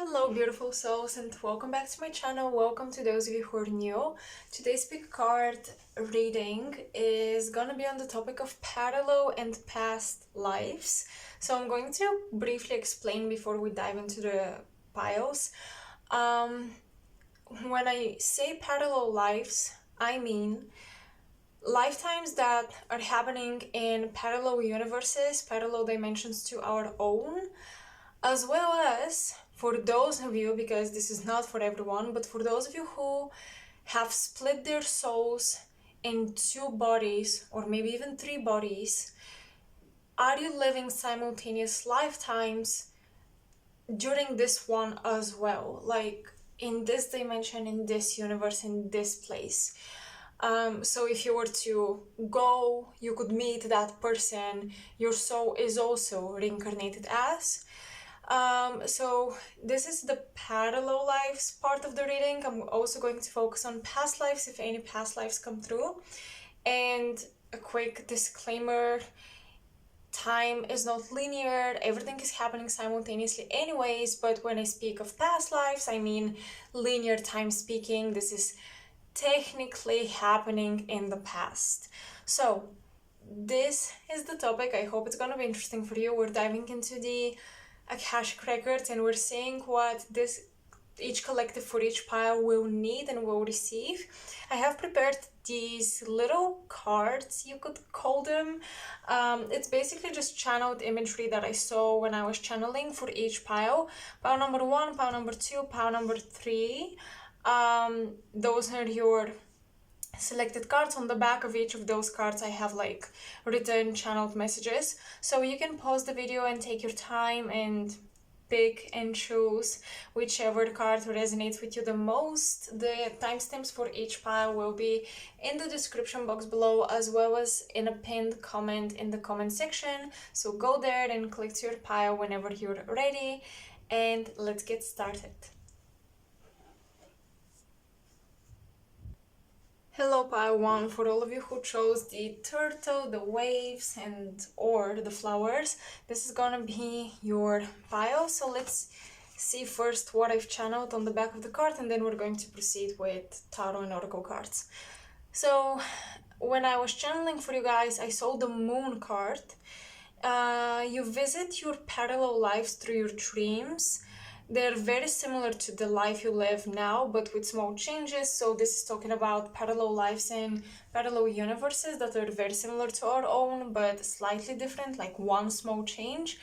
Hello beautiful souls and welcome back to my channel. Welcome to those of you who are new. Today's big card reading is gonna be on the topic of parallel and past lives. So I'm going to briefly explain before we dive into the piles. When I say parallel lives, I mean lifetimes that are happening in parallel universes, parallel dimensions to our own, as well as for those of you, because this is not for everyone, but for those of you who have split their souls in two bodies or maybe even three bodies, are you living simultaneous lifetimes during this one as well? Like in this dimension, in this universe, in this place. So if you were to go, you could meet that person your soul is also reincarnated as. So this is the parallel lives part of the reading. I'm also going to focus on past lives if any past lives come through. And a quick disclaimer, time is not linear, everything is happening simultaneously anyways, but when I speak of past lives, I mean linear time speaking. This is technically happening in the past. So this is the topic. I hope it's gonna be interesting for you. We're diving into the Akashic records and we're seeing what each collective for each pile will need and will receive. I have prepared these little cards, you could call them. It's basically just channeled imagery that I saw when I was channeling for each pile. Pile number 1, pile number 2, pile number 3. Those are your selected cards. On the back of each of those cards I have like written channeled messages, so you can pause the video and take your time and pick and choose whichever card resonates with you the most. The timestamps for each pile will be in the description box below, as well as in a pinned comment in the comment section, so go there and click to your pile whenever you're ready, and let's get started. Hello pile 1, for all of you who chose the turtle, the waves, and or the flowers, this is gonna be your pile. So let's see first what I've channeled on the back of the card, and then we're going to proceed with tarot and oracle cards. So when I was channeling for you guys, I saw the moon card. You visit your parallel lives through your dreams. They're very similar to the life you live now, but with small changes. So this is talking about parallel lives in parallel universes that are very similar to our own, but slightly different, like one small change.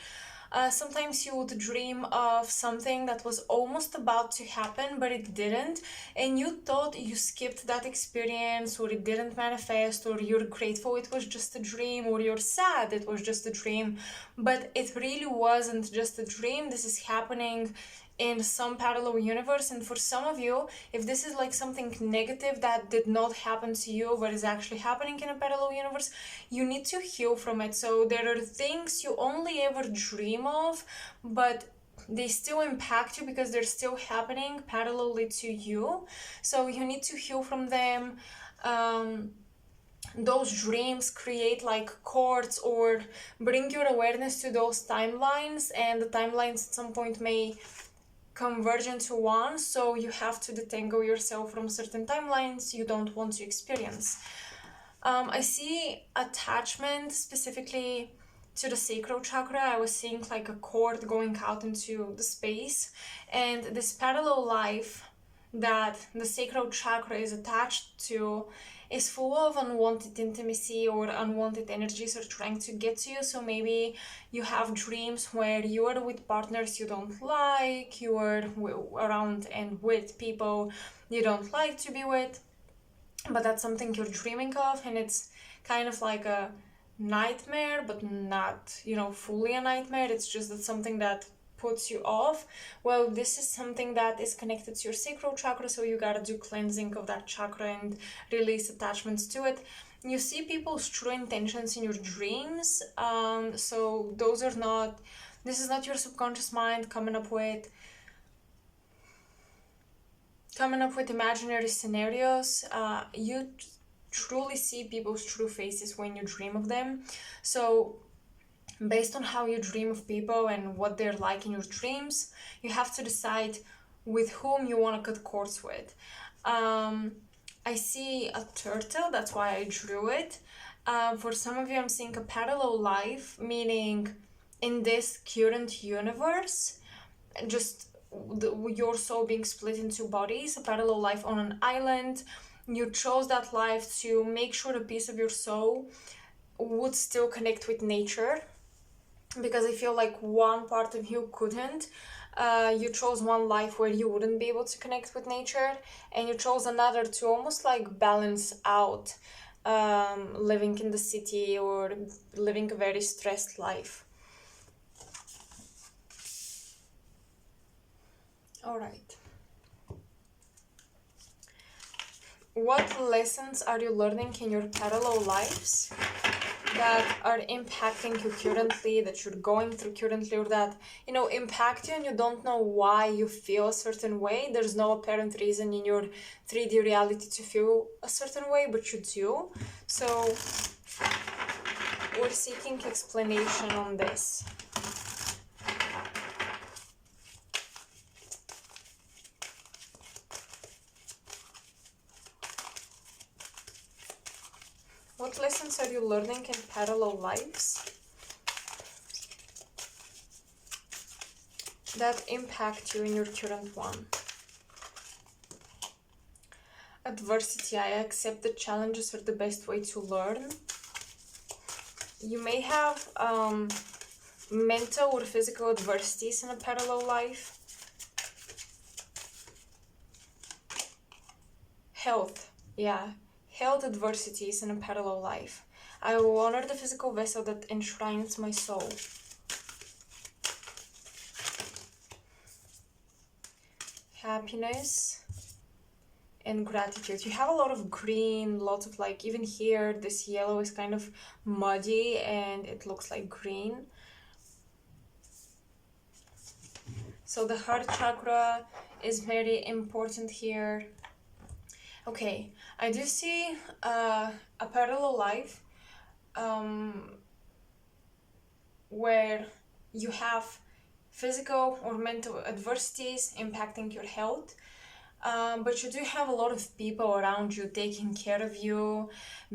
Sometimes you would dream of something that was almost about to happen, but it didn't, and you thought you skipped that experience, or it didn't manifest, or you're grateful it was just a dream, or you're sad it was just a dream, but it really wasn't just a dream. This is happening in some parallel universe, and for some of you, if this is like something negative that did not happen to you but is actually happening in a parallel universe, you need to heal from it. So there are things you only ever dream of, but they still impact you because they're still happening parallelly to you, so you need to heal from them. Those dreams create like cords or bring your awareness to those timelines, and the timelines at some point may converge into one, so you have to detangle yourself from certain timelines you don't want to experience. I see attachment specifically to the sacral chakra. I was seeing like a cord going out into the space, and this parallel life that the sacral chakra is attached to is full of unwanted intimacy, or unwanted energies are trying to get to you. So maybe you have dreams where you are with partners you don't like, you are around and with people you don't like to be with, but that's something you're dreaming of, and it's kind of like a nightmare, but not, fully a nightmare. It's just that something that puts you off. Well, this is something that is connected to your sacral chakra, so you gotta do cleansing of that chakra and release attachments to it. You see people's true intentions in your dreams, so this is not your subconscious mind coming up with imaginary scenarios. You truly see people's true faces when you dream of them. So based on how you dream of people and what they're like in your dreams, you have to decide with whom you want to cut cords with. I see a turtle, that's why I drew it. For some of you, I'm seeing a parallel life, meaning in this current universe, just your soul being split into bodies, a parallel life on an island. You chose that life to make sure a piece of your soul would still connect with nature, because I feel like one part of you couldn't. You chose one life where you wouldn't be able to connect with nature, and you chose another to almost like balance out living in the city or living a very stressed life. All right. What lessons are you learning in your parallel lives that are impacting you currently, that you're going through currently, or that, impact you and you don't know why you feel a certain way? There's no apparent reason in your 3D reality to feel a certain way, but you do. So we're seeking explanation on this. What lessons are you learning in parallel lives that impact you in your current one? Adversity. I accept the challenges are the best way to learn. You may have mental or physical adversities in a parallel life. Health. Yeah. Health adversities in a parallel life. I will honor the physical vessel that enshrines my soul. Happiness and gratitude. You have a lot of green, lots of like, even here, this yellow is kind of muddy and it looks like green. So the heart chakra is very important here. Okay, I do see a parallel life where you have physical or mental adversities impacting your health, but you do have a lot of people around you taking care of you,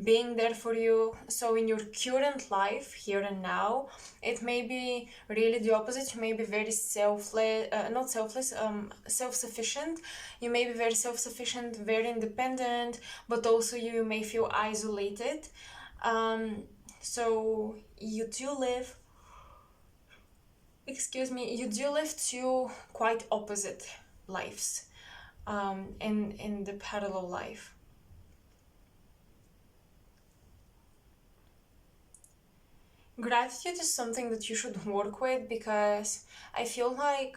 being there for you. So in your current life, here and now, it may be really the opposite. You may be very self-sufficient. You may be very self-sufficient, very independent, but also you may feel isolated. So you do live two quite opposite lives in the parallel life. Gratitude is something that you should work with, because I feel like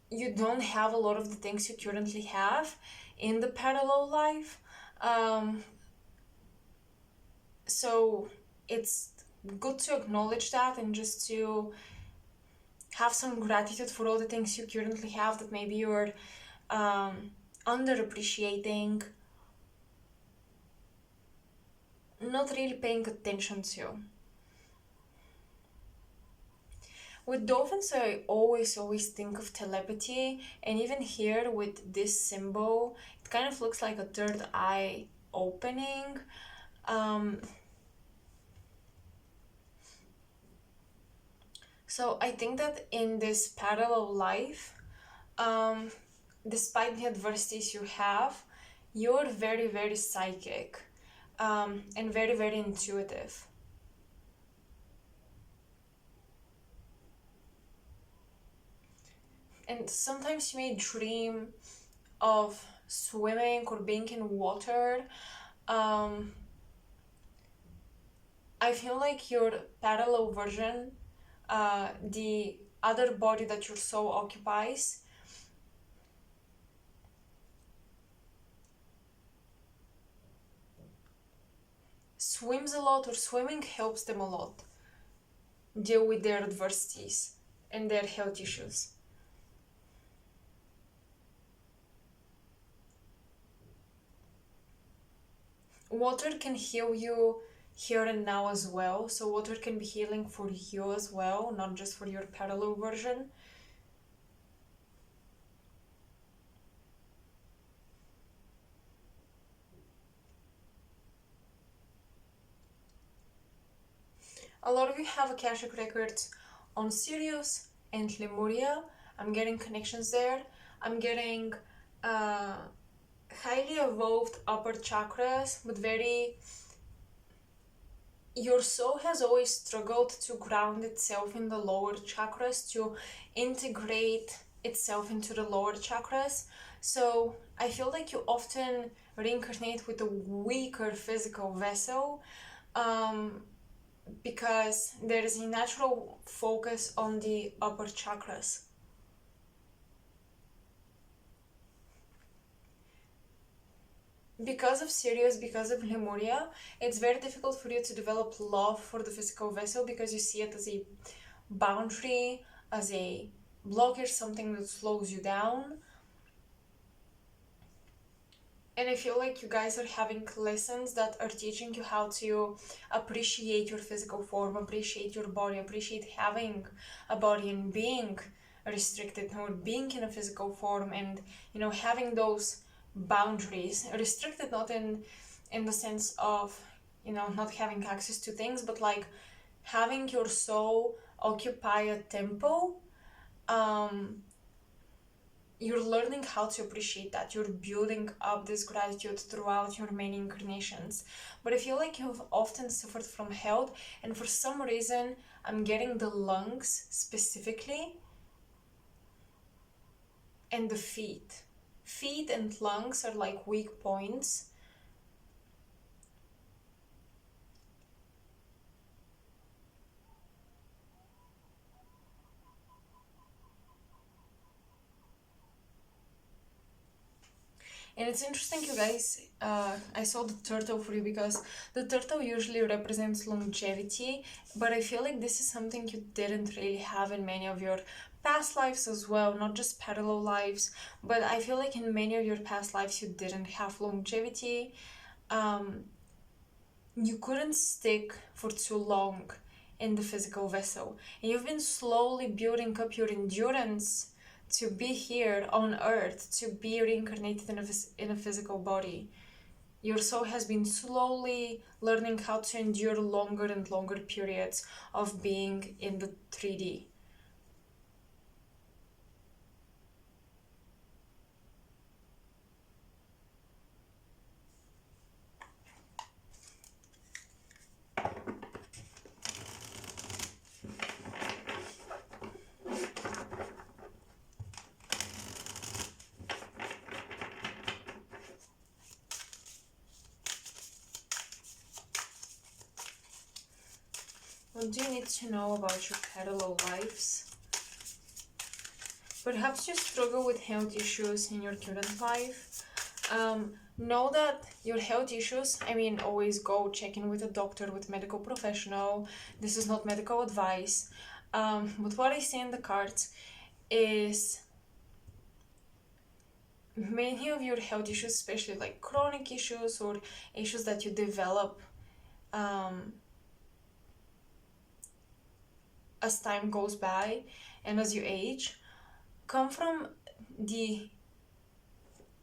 you don't have a lot of the things you currently have in the parallel life. So it's good to acknowledge that and just to have some gratitude for all the things you currently have that maybe you're underappreciating, not really paying attention to. With dolphins, I always think of telepathy, and even here with this symbol, it kind of looks like a third eye opening. So I think that in this parallel life, despite the adversities you have, you're very, very psychic, and very, very intuitive. And sometimes you may dream of swimming or being in water. I feel like your parallel version, the other body that your soul occupies, swims a lot, or swimming helps them a lot deal with their adversities and their health issues. Water can heal you here and now as well. So water can be healing for you as well, not just for your parallel version. A lot of you have Akashic records on Sirius and Lemuria. I'm getting connections there. I'm getting highly evolved upper chakras, but your soul has always struggled to ground itself in the lower chakras, to integrate itself into the lower chakras. So I feel like you often reincarnate with a weaker physical vessel, because there is a natural focus on the upper chakras. Because of Sirius, because of Lemuria, it's very difficult for you to develop love for the physical vessel, because you see it as a boundary, as a blockage, something that slows you down. And I feel like you guys are having lessons that are teaching you how to appreciate your physical form, appreciate your body, appreciate having a body and being restricted or being in a physical form, and having those boundaries restricted, not in the sense of not having access to things, but like having your soul occupy a temple. You're learning how to appreciate that. You're building up this gratitude throughout your many incarnations. But I feel like you've often suffered from health, and for some reason I'm getting the lungs specifically and the feet. Feet and lungs are like weak points. And it's interesting, you guys, I saw the turtle for you because the turtle usually represents longevity, but I feel like this is something you didn't really have in many of your past lives as well, not just parallel lives, but I feel like in many of your past lives you didn't have longevity. You couldn't stick for too long in the physical vessel, and you've been slowly building up your endurance to be here on earth, to be reincarnated in a physical body. Your soul has been slowly learning how to endure longer and longer periods of being in the 3D. What do you need to know about your parallel lives? Perhaps you struggle with health issues in your current life. Know that your health issues, always go check in with a doctor, with a medical professional. This is not medical advice. But what I see in the cards is many of your health issues, especially like chronic issues or issues that you develop as time goes by and as you age, come from the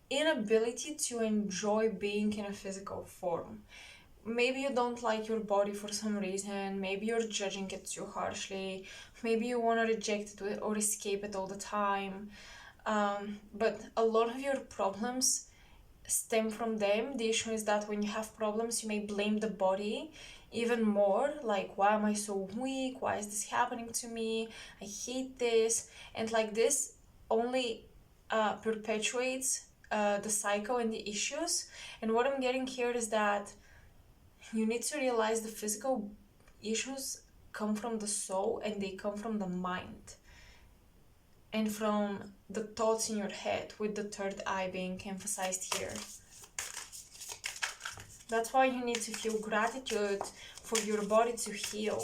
inability to enjoy being in a physical form. Maybe you don't like your body for some reason, maybe you're judging it too harshly, maybe you want to reject it or escape it all the time. But a lot of your problems stem from them. The issue is that when you have problems, you may blame the body even more, like, why am I so weak? Why is this happening to me? I hate this. And like this only perpetuates the cycle and the issues. And what I'm getting here is that you need to realize the physical issues come from the soul, and they come from the mind and from the thoughts in your head, with the third eye being emphasized here. That's why you need to feel gratitude for your body to heal.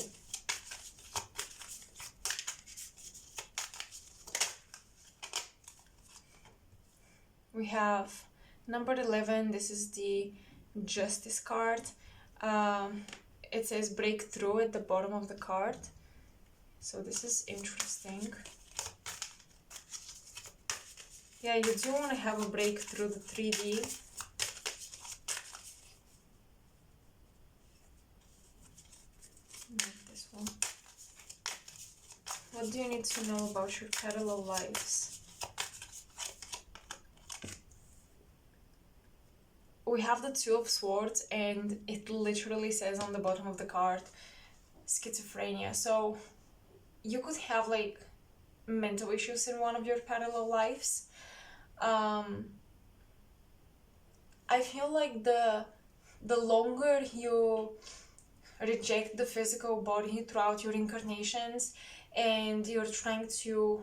We have number 11. This is the Justice card. it says breakthrough at the bottom of the card. So this is interesting. Yeah, you do want to have a breakthrough the 3D. Like this one. What do you need to know about your parallel lives? We have the Two of Swords, and it literally says on the bottom of the card, schizophrenia. So you could have like mental issues in one of your parallel lives. I feel like the longer you reject the physical body throughout your incarnations, and you're trying to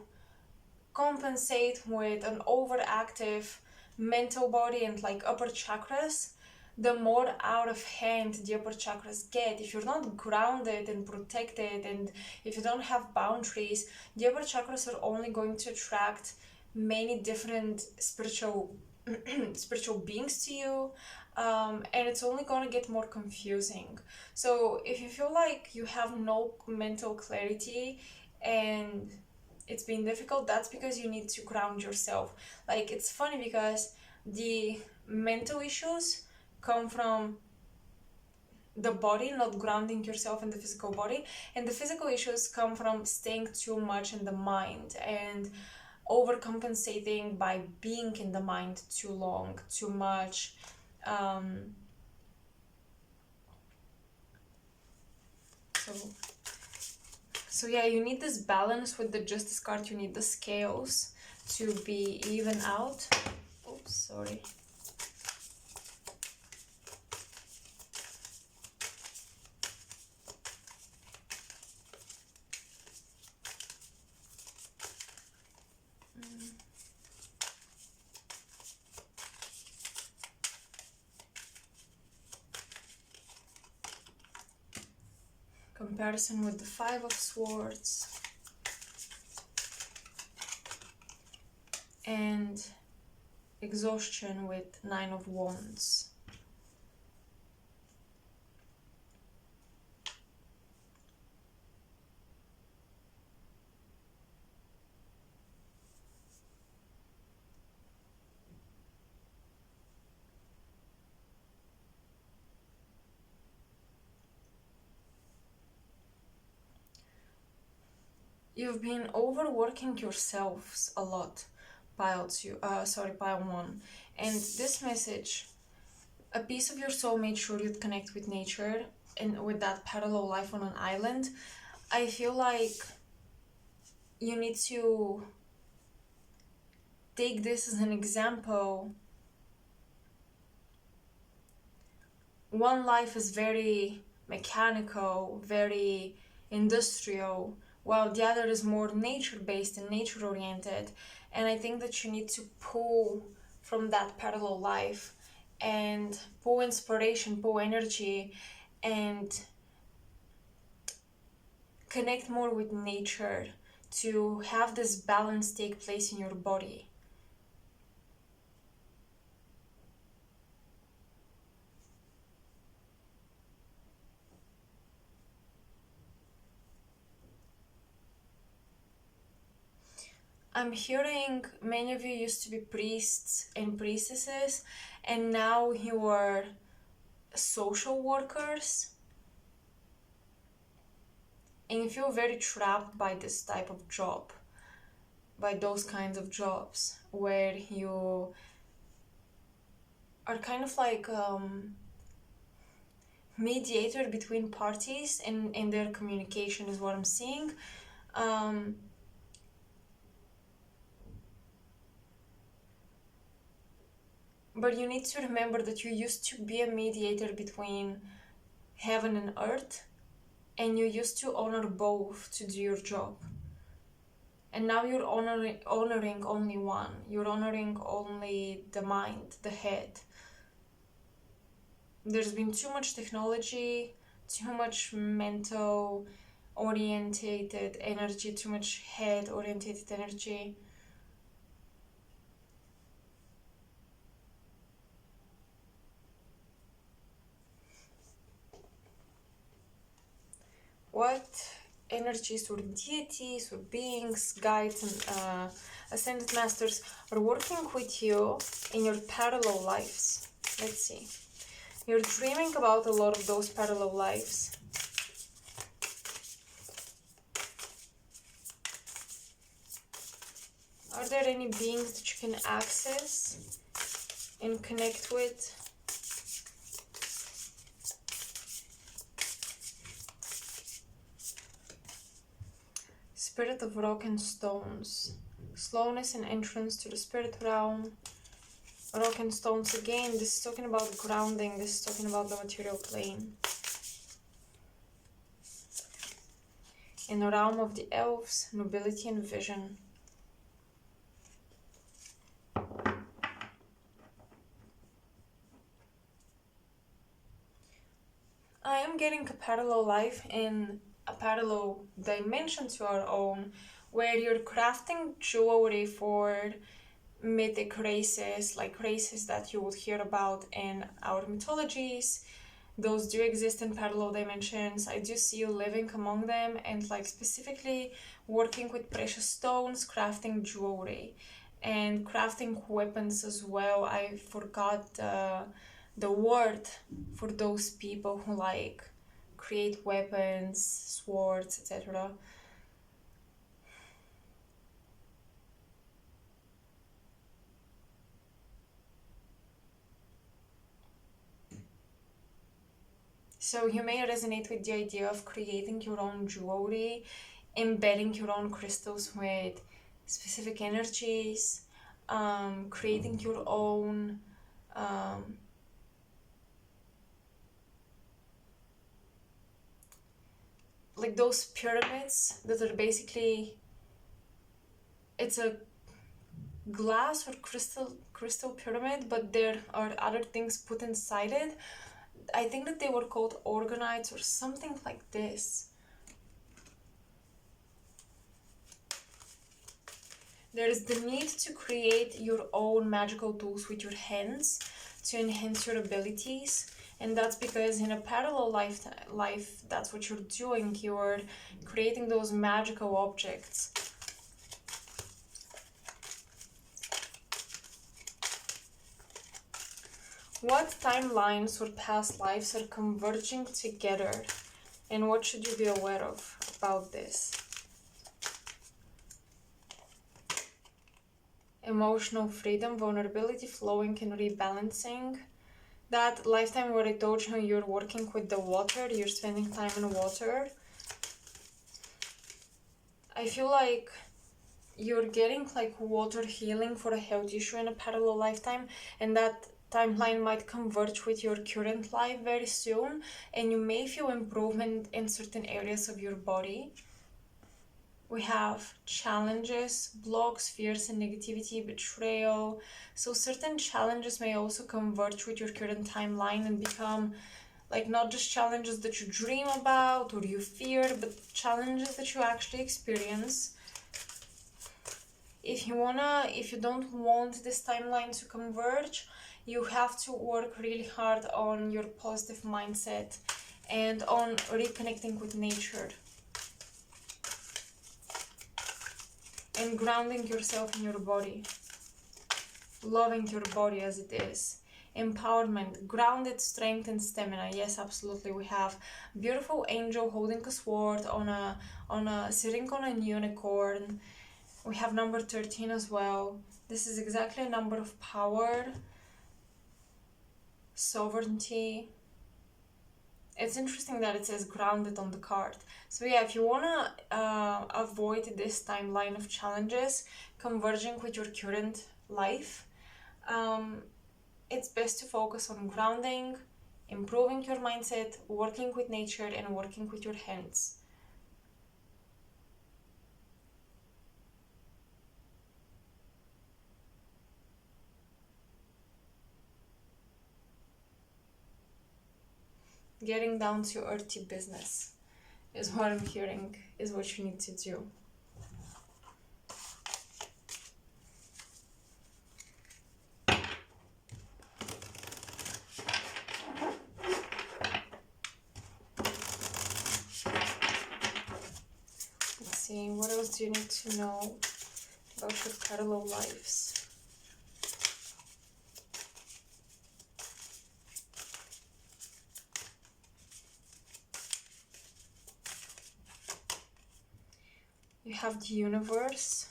compensate with an overactive mental body and like upper chakras, the more out of hand the upper chakras get. If you're not grounded and protected, and if you don't have boundaries, the upper chakras are only going to attract many different spiritual beings to you, and it's only going to get more confusing. So if you feel like you have no mental clarity and it's been difficult, that's because you need to ground yourself. Like, it's funny because the mental issues come from the body, not grounding yourself in the physical body, and the physical issues come from staying too much in the mind and overcompensating by being in the mind too long, too much. So yeah, you need this balance with the Justice card. You need the scales to be even out. Oops, sorry. Comparison with the Five of Swords and exhaustion with Nine of Wands. You've been overworking yourselves a lot, pile 1. And this message, a piece of your soul made sure you'd connect with nature and with that parallel life on an island. I feel like you need to take this as an example. One life is very mechanical, very industrial, while the other is more nature-based and nature-oriented. And I think that you need to pull from that parallel life and pull inspiration, pull energy, and connect more with nature to have this balance take place in your body. I'm hearing many of you used to be priests and priestesses, and now you are social workers, and you feel very trapped by this type of job, by those kinds of jobs where you are kind of like mediator between parties in their communication is what I'm seeing. But you need to remember that you used to be a mediator between heaven and earth, and you used to honor both to do your job. And now you're honoring only one. You're honoring only the mind, the head. There's been too much technology, too much mental orientated energy, too much head orientated energy. what energies or deities or beings, guides, and ascended masters are working with you in your parallel lives. Let's see. You're dreaming about a lot of those parallel lives. Are there any beings that you can access and connect with? Spirit of rock and stones. Slowness and entrance to the spirit realm. Rock and stones, again, this is talking about grounding, this is talking about the material plane. In the realm of the elves, nobility and vision. I am getting a parallel life in a parallel dimension to our own, where you're crafting jewelry for mythic races, like races that you would hear about in our mythologies. Those do exist in parallel dimensions. I do see you living among them and like specifically working with precious stones, crafting jewelry and crafting weapons as well. I forgot the word for those people who like create weapons, swords, etc. So you may resonate with the idea of creating your own jewelry, embedding your own crystals with specific energies, creating your own like those pyramids that are basically, it's a glass or crystal pyramid, but there are other things put inside it. I think that they were called organites or something like this. There is the need to create your own magical tools with your hands to enhance your abilities, and that's because in a parallel life, that's what you're doing. You're creating those magical objects. What timelines or past lives are converging together, and what should you be aware of about this? Emotional freedom, vulnerability, flowing and rebalancing. That lifetime where I told you you're working with the water, you're spending time in water. I feel like you're getting like water healing for a health issue in a parallel lifetime, and that timeline might converge with your current life very soon, and you may feel improvement in certain areas of your body. We have challenges, blocks, fears, and negativity, betrayal. So certain challenges may also converge with your current timeline and become like not just challenges that you dream about or you fear, but challenges that you actually experience. If you don't want this timeline to converge, you have to work really hard on your positive mindset and on reconnecting with nature and grounding yourself in your body, loving your body as it is. Empowerment, grounded strength and stamina. Yes, absolutely. We have beautiful angel holding a sword sitting on a unicorn. We have number 13 as well. This is exactly a number of power, sovereignty. It's interesting that it says grounded on the card. So yeah, if you want to avoid this timeline of challenges converging with your current life, it's best to focus on grounding, improving your mindset, working with nature, and working with your hands. Getting down to earthy business is what I'm hearing, is what you need to do. see. What else do you need to know about your parallel lives? You have the universe.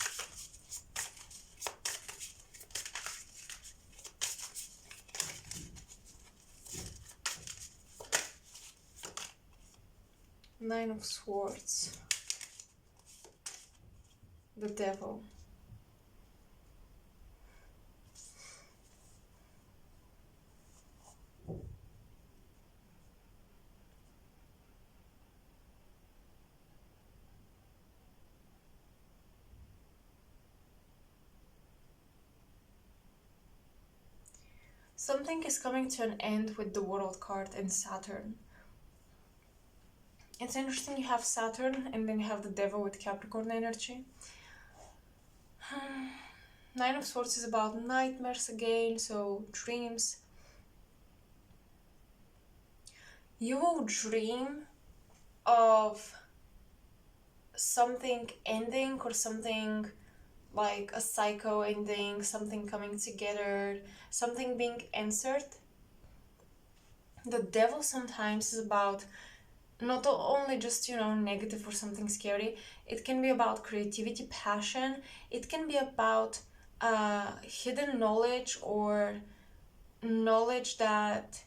Nine of Swords. The Devil. Something is coming to an end with the World card and Saturn. It's interesting, you have Saturn and then you have the Devil with Capricorn energy. Nine of Swords is about nightmares again, so dreams. You will dream of something ending or something like a cycle ending, something coming together, something being answered. The Devil sometimes is about not only just, negative or something scary. It can be about creativity, passion. It can be about hidden knowledge or knowledge that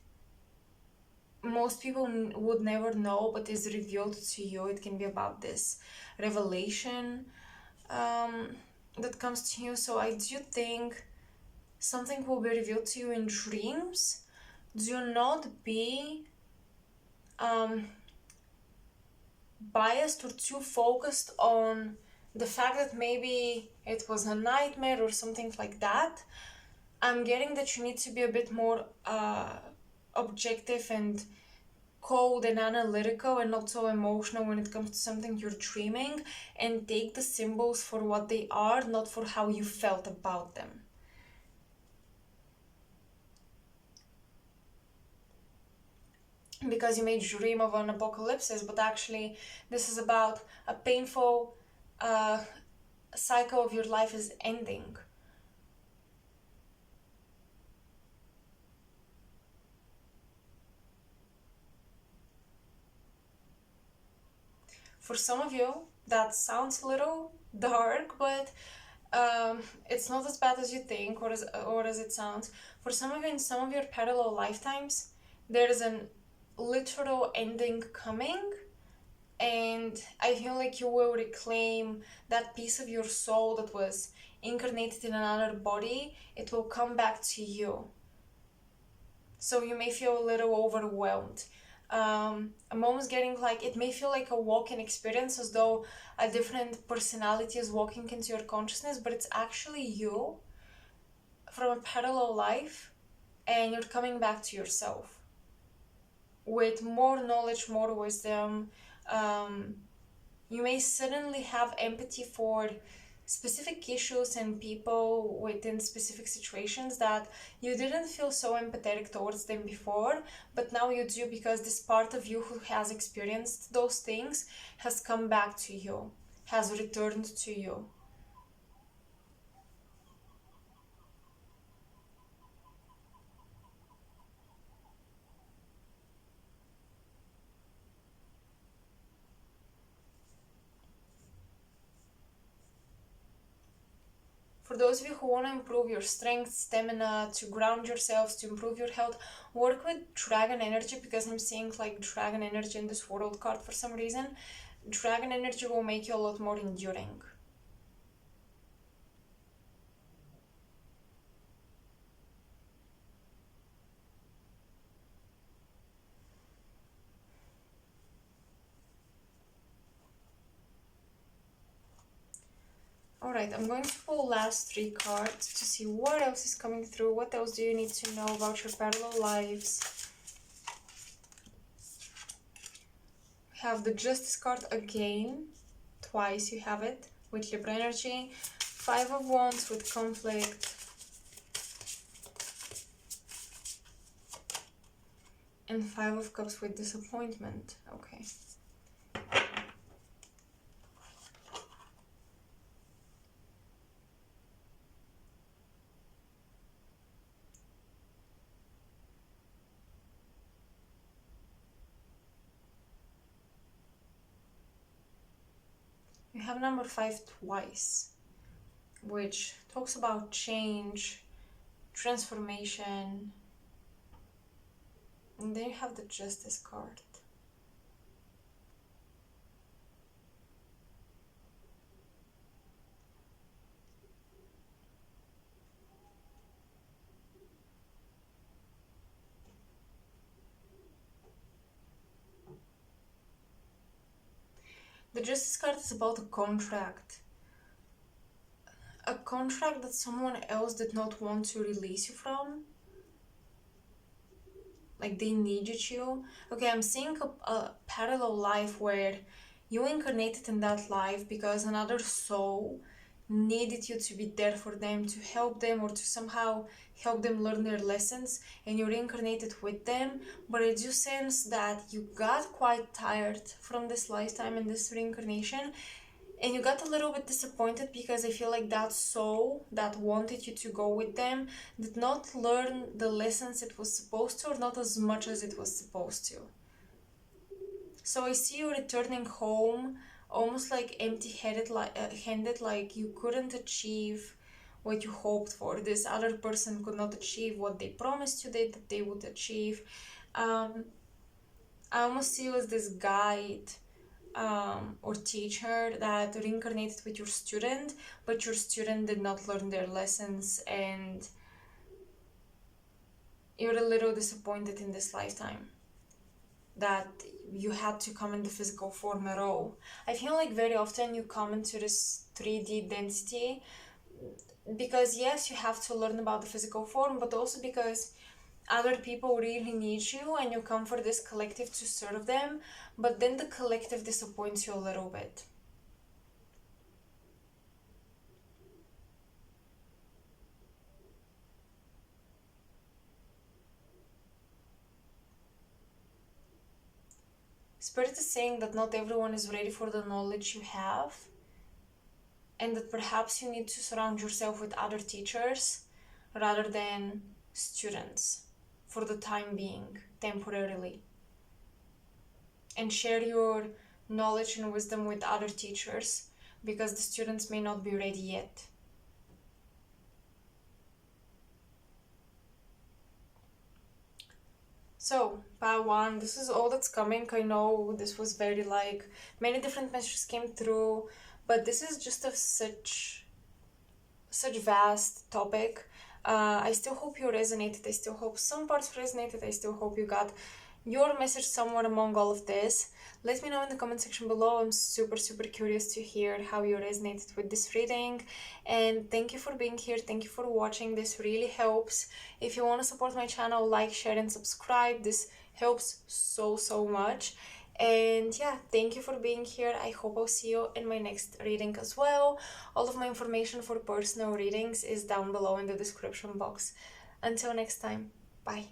most people would never know but is revealed to you. It can be about this revelation that comes to you. So I do think something will be revealed to you in dreams. Do not be biased or too focused on the fact that maybe it was a nightmare or something like that. I'm getting that you need to be a bit more objective and cold and analytical and not so emotional when it comes to something you're dreaming, and take the symbols for what they are, not for how you felt about them. Because you may dream of an apocalypse, but actually this is about a painful cycle of your life is ending. For some of you, that sounds a little dark, but it's not as bad as you think or as it sounds. For some of you, in some of your parallel lifetimes, there is an literal ending coming, and I feel like you will reclaim that piece of your soul that was incarnated in another body. It will come back to you. So you may feel a little overwhelmed. A moment's getting like, it may feel like a walk-in experience, as though a different personality is walking into your consciousness, but it's actually you from a parallel life, and you're coming back to yourself with more knowledge, more wisdom. You may suddenly have empathy for specific issues and people within specific situations that you didn't feel so empathetic towards them before, but now you do, because this part of you who has experienced those things has come back to you, has returned to you. For those of you who want to improve your strength, stamina, to ground yourselves, to improve your health, work with dragon energy, because I'm seeing like dragon energy in this world card for some reason. Dragon energy will make you a lot more enduring. Alright, I'm going to pull last 3 cards to see what else is coming through. What else do you need to know about your parallel lives? We have the Justice card again. Twice you have it with Libra energy. 5 of Wands with conflict. And 5 of Cups with disappointment. Okay. have number 5 twice, which talks about change, transformation. And then you have the Justice card. The Justice card is about a contract. A contract that someone else did not want to release you from. Like they needed you. Okay, I'm seeing a parallel life where you incarnated in that life because another soul needed you to be there for them, to help them, or to somehow help them learn their lessons, and you reincarnated with them. But I do sense that you got quite tired from this lifetime and this reincarnation, and you got a little bit disappointed because I feel like that soul that wanted you to go with them did not learn the lessons it was supposed to, or not as much as it was supposed to. So I see you returning home almost like empty-headed, handed, like you couldn't achieve what you hoped for. This other person could not achieve what they promised you that they would achieve. I almost see you as this guide or teacher that reincarnated with your student, but your student did not learn their lessons, and you're a little disappointed in this lifetime that you had to come in the physical form at all. I feel like very often you come into this 3D density because yes, you have to learn about the physical form, but also because other people really need you and you come for this collective to serve them, but then the collective disappoints you a little bit. Spirit is saying that not everyone is ready for the knowledge you have, and that perhaps you need to surround yourself with other teachers rather than students for the time being, temporarily. And share your knowledge and wisdom with other teachers because the students may not be ready yet. So, part 1, this is all that's coming. I know this was very many different messages came through, but this is just such vast topic. I still hope you resonated. I still hope some parts resonated. I still hope you got your message somewhere among all of this. Let me know in the comment section below. I'm super curious to hear how you resonated with this reading, and thank you for being here. Thank you for watching. This really helps. If you want to support my channel, like, share, and subscribe. This helps so much. And yeah, thank you for being here. I hope I'll see you in my next reading as well. All of my information for personal readings is down below in the description box. Until next time, bye.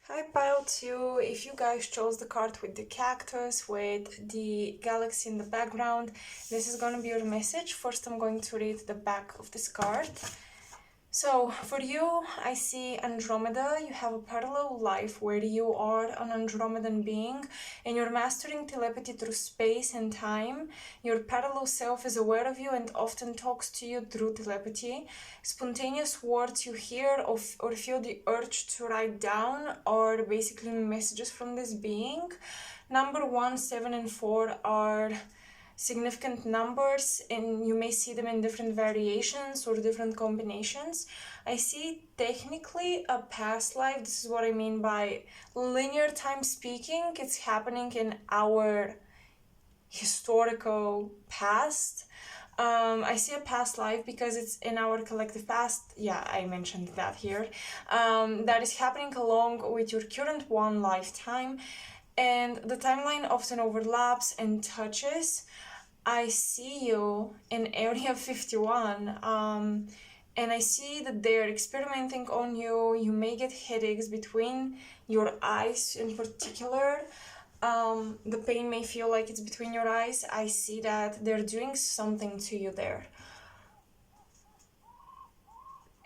Hi Pile 2, if you guys chose the card with the cactus, with the galaxy in the background, this is gonna be your message. First I'm going to read the back of this card. So for you, I see Andromeda. You have a parallel life where you are an Andromedan being and you're mastering telepathy through space and time. Your parallel self is aware of you and often talks to you through telepathy. Spontaneous words you hear or feel the urge to write down are basically messages from this being. Number 1, 7, and 4 are significant numbers, and you may see them in different variations or different combinations. I see technically a past life. This is what I mean by linear time speaking. It's happening in our historical past. I see a past life because it's in our collective past. Yeah, I mentioned that here. That is happening along with your current one lifetime, and the timeline often overlaps and touches. I see you in Area 51, and I see that they're experimenting on you. You may get headaches between your eyes in particular. The pain may feel like it's between your eyes. I see that they're doing something to you there.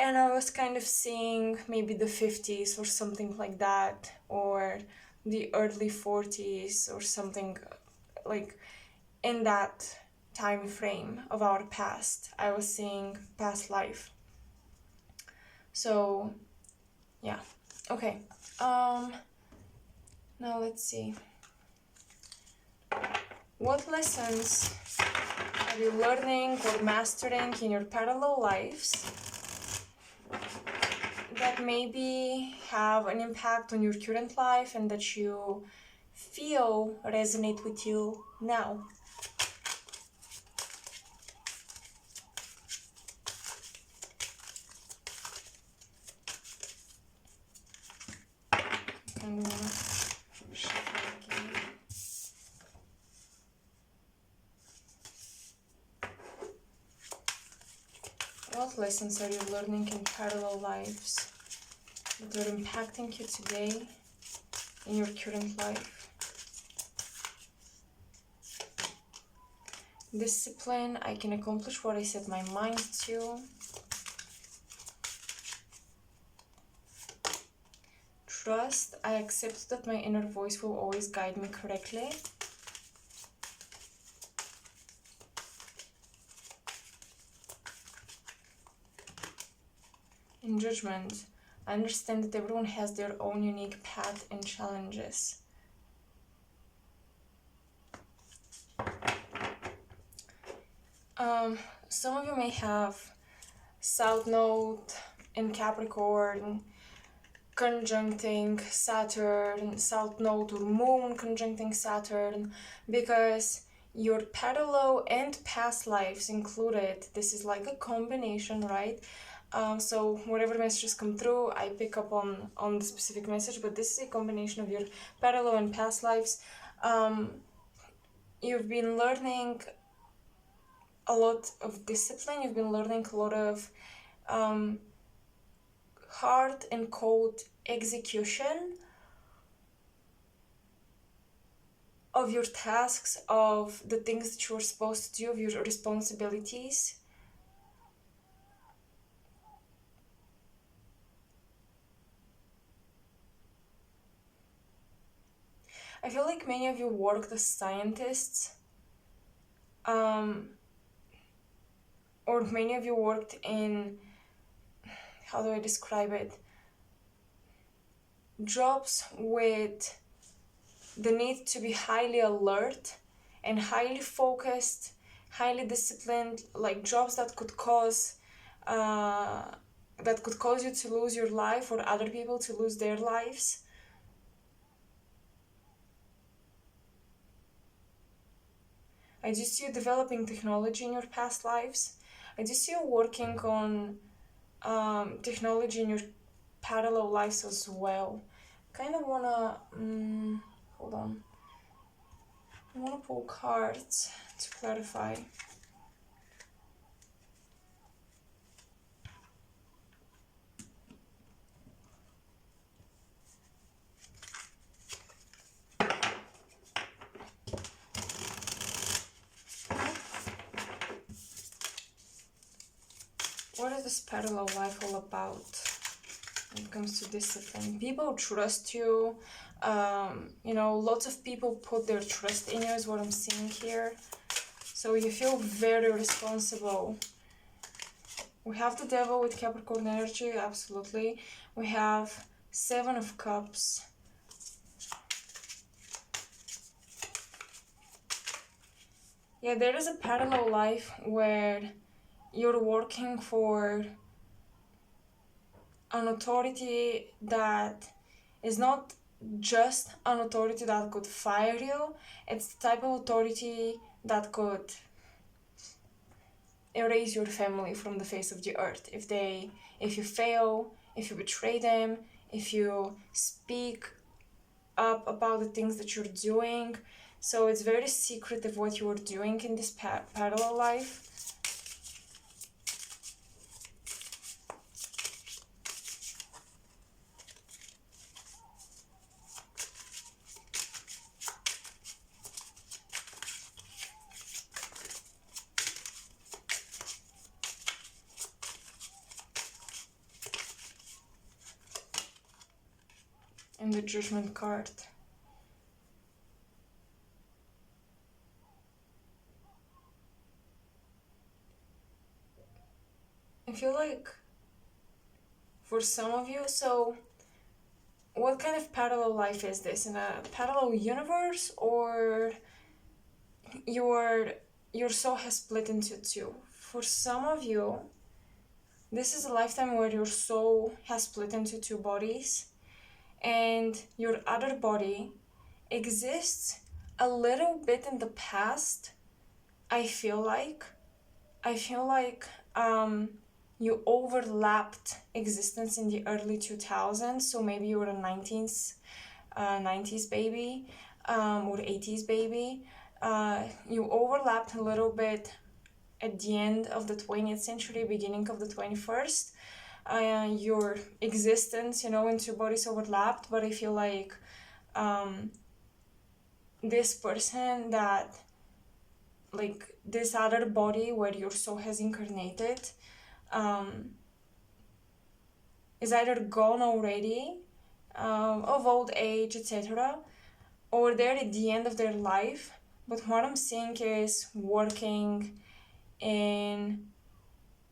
and I was kind of seeing maybe the 50s or something like that, or the early 40s or something like in that time frame of our past. I was seeing past life. So yeah, okay. Now let's see. What lessons are you learning or mastering in your parallel lives that maybe have an impact on your current life and that you feel resonate with you now? Kind of shuffle again. What lessons are you learning in parallel lives that are impacting you today in your current life? Discipline, I can accomplish what I set my mind to. Trust, I accept that my inner voice will always guide me correctly. In judgment, I understand that everyone has their own unique path and challenges. Some of you may have South Node in Capricorn conjuncting Saturn, South Node or Moon conjuncting Saturn, because your parallel and past lives included. This is like a combination, right? So whatever messages come through, I pick up on the specific message, but this is a combination of your parallel and past lives. You've been learning a lot of discipline, you've been learning a lot of hard and cold execution of your tasks, of the things that you're supposed to do, of your responsibilities. I feel like many of you worked as scientists, or many of you worked in, how do I describe it? Jobs with the need to be highly alert and highly focused, highly disciplined, like jobs that could cause you to lose your life or other people to lose their lives. I do see you developing technology in your past lives. I do see you working on technology in your parallel lives as well. Kind of wanna hold on. I wanna pull cards to clarify. What is this parallel life all about when it comes to discipline? People trust you. Lots of people put their trust in you is what I'm seeing here. So you feel very responsible. We have the devil with Capricorn energy, absolutely. We have Seven of Cups. Yeah, there is a parallel life where you're working for an authority that is not just an authority that could fire you. It's the type of authority that could erase your family from the face of the earth if you fail, if you betray them, if you speak up about the things that you're doing. So it's very secretive what you are doing in this parallel life. and the Judgment card. I feel like for some of you, so what kind of parallel life is this? In a parallel universe, or your soul has split into two? For some of you, this is a lifetime where your soul has split into two bodies, and your other body exists a little bit in the past. I feel like you overlapped existence in the early 2000s, so maybe you were a 90s baby, or 80s baby. You overlapped a little bit at the end of the 20th century, beginning of the 21st. Your existence, in two bodies overlapped, but I feel like this person that, like, this other body where your soul has incarnated, is either gone already, of old age, etc., or they're at the end of their life. But what I'm seeing is working in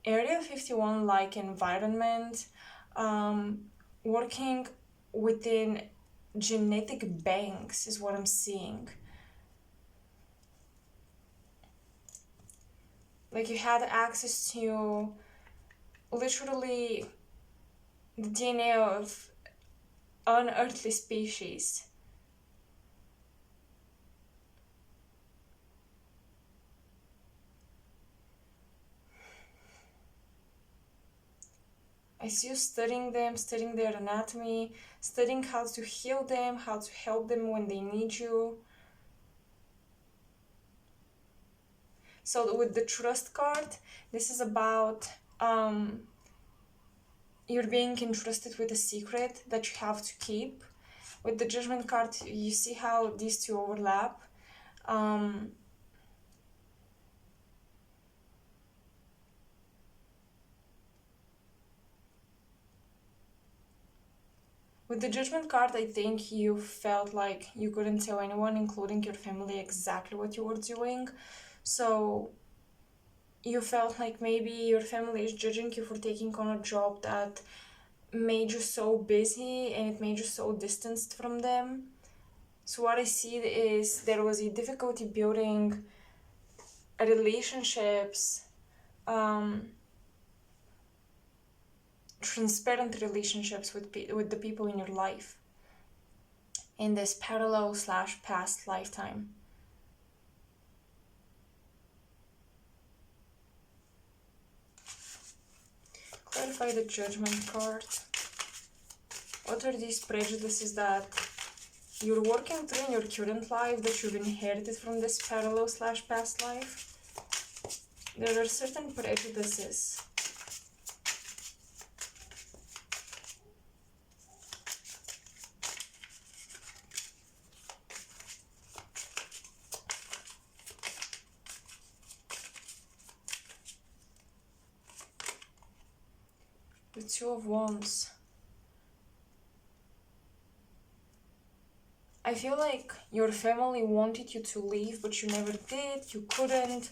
Area 51 like environment, working within genetic banks is what I'm seeing. Like, you had access to literally the DNA of unearthly species. I see you studying them, studying their anatomy, studying how to heal them, how to help them when they need you. So with the Trust card, this is about you're being entrusted with a secret that you have to keep. With the Judgment card, you see how these two overlap. With the Judgment card, I think you felt like you couldn't tell anyone, including your family, exactly what you were doing. So you felt like maybe your family is judging you for taking on a job that made you so busy and it made you so distanced from them. So what I see is there was a difficulty building relationships, transparent relationships with the people in your life in this parallel/past lifetime. Clarify the Judgment card. What are these prejudices that you're working through in your current life that you've inherited from this parallel/past life? There are certain prejudices. The Two of Wands. I feel like your family wanted you to leave, but you never did, you couldn't.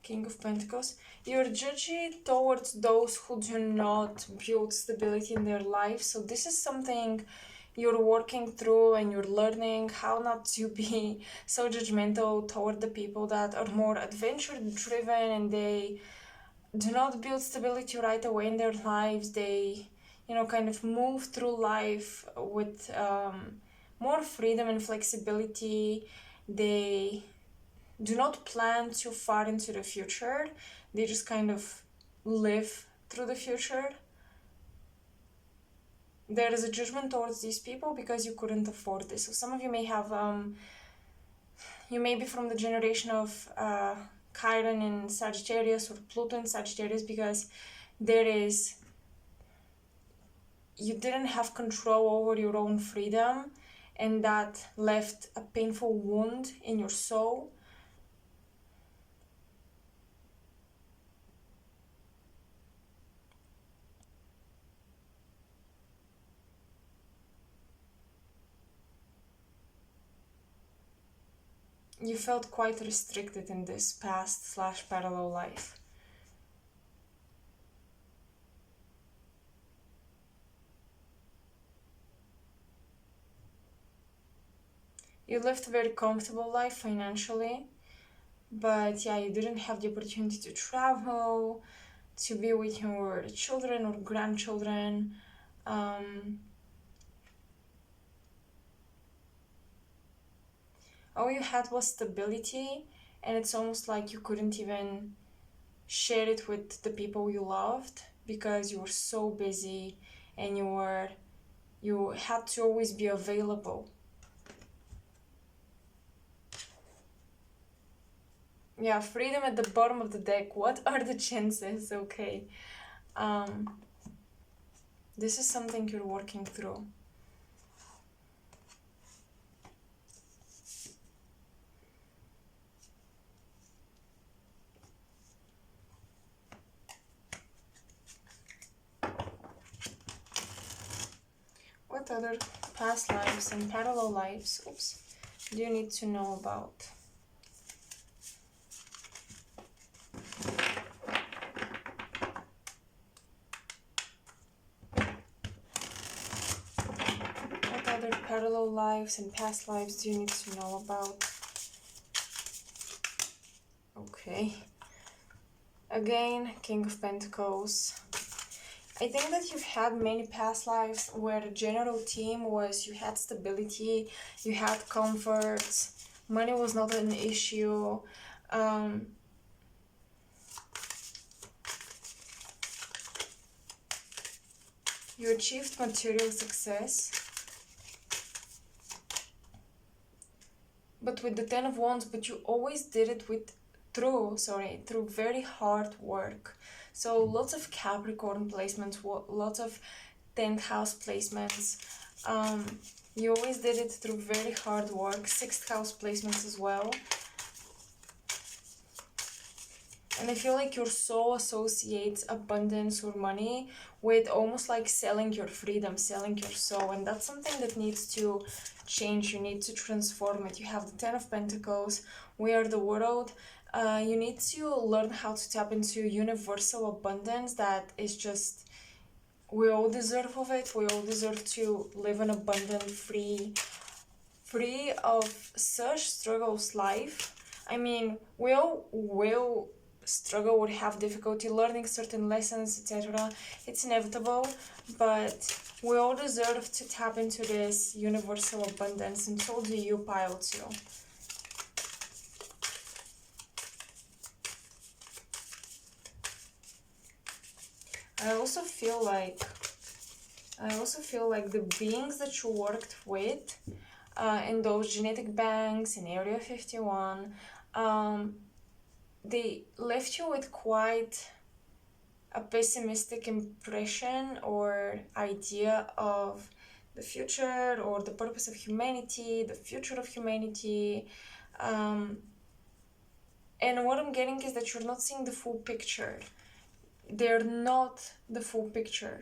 King of Pentacles. You're judgy towards those who do not build stability in their life. So this is something you're working through, and you're learning how not to be so judgmental toward the people that are more adventure driven and they do not build stability right away in their lives. They, kind of move through life with more freedom and flexibility. They do not plan too far into the future. They just kind of live through the future. There is a judgment towards these people because you couldn't afford this. So some of you may have, you may be from the generation of Chiron in Sagittarius or Pluto in Sagittarius, because you didn't have control over your own freedom, and that left a painful wound in your soul. you felt quite restricted in this past/parallel life. You lived a very comfortable life financially, but yeah, you didn't have the opportunity to travel, to be with your children or grandchildren. All you had was stability, and it's almost like you couldn't even share it with the people you loved because you were so busy and you had to always be available. Yeah, freedom at the bottom of the deck. What are the chances? Okay. This is something you're working through. What other past lives and parallel lives, do you need to know about? What other parallel lives and past lives do you need to know about? Okay. Again, King of Pentacles. I think that you've had many past lives where the general theme was you had stability, you had comforts, money was not an issue. You achieved material success. But with the Ten of Wands, but you always did it through very hard work. So lots of Capricorn placements, lots of 10th house placements. You always did it through very hard work. 6th house placements as well. And I feel like your soul associates abundance or money with almost like selling your freedom, selling your soul. And that's something that needs to change. You need to transform it. You have the Ten of Pentacles. We are the world. You need to learn how to tap into universal abundance that is just, we all deserve of it. We all deserve to live an abundant, free of such struggles life. I mean, we all will struggle or have difficulty learning certain lessons, etc. It's inevitable, but we all deserve to tap into this universal abundance, and so do you, pile 2. I also feel like the beings that you worked with in those genetic banks in Area 51, they left you with quite a pessimistic impression or idea of the future or the purpose of humanity, the future of humanity. And what I'm getting is that you're not seeing the full picture. They're not the full picture.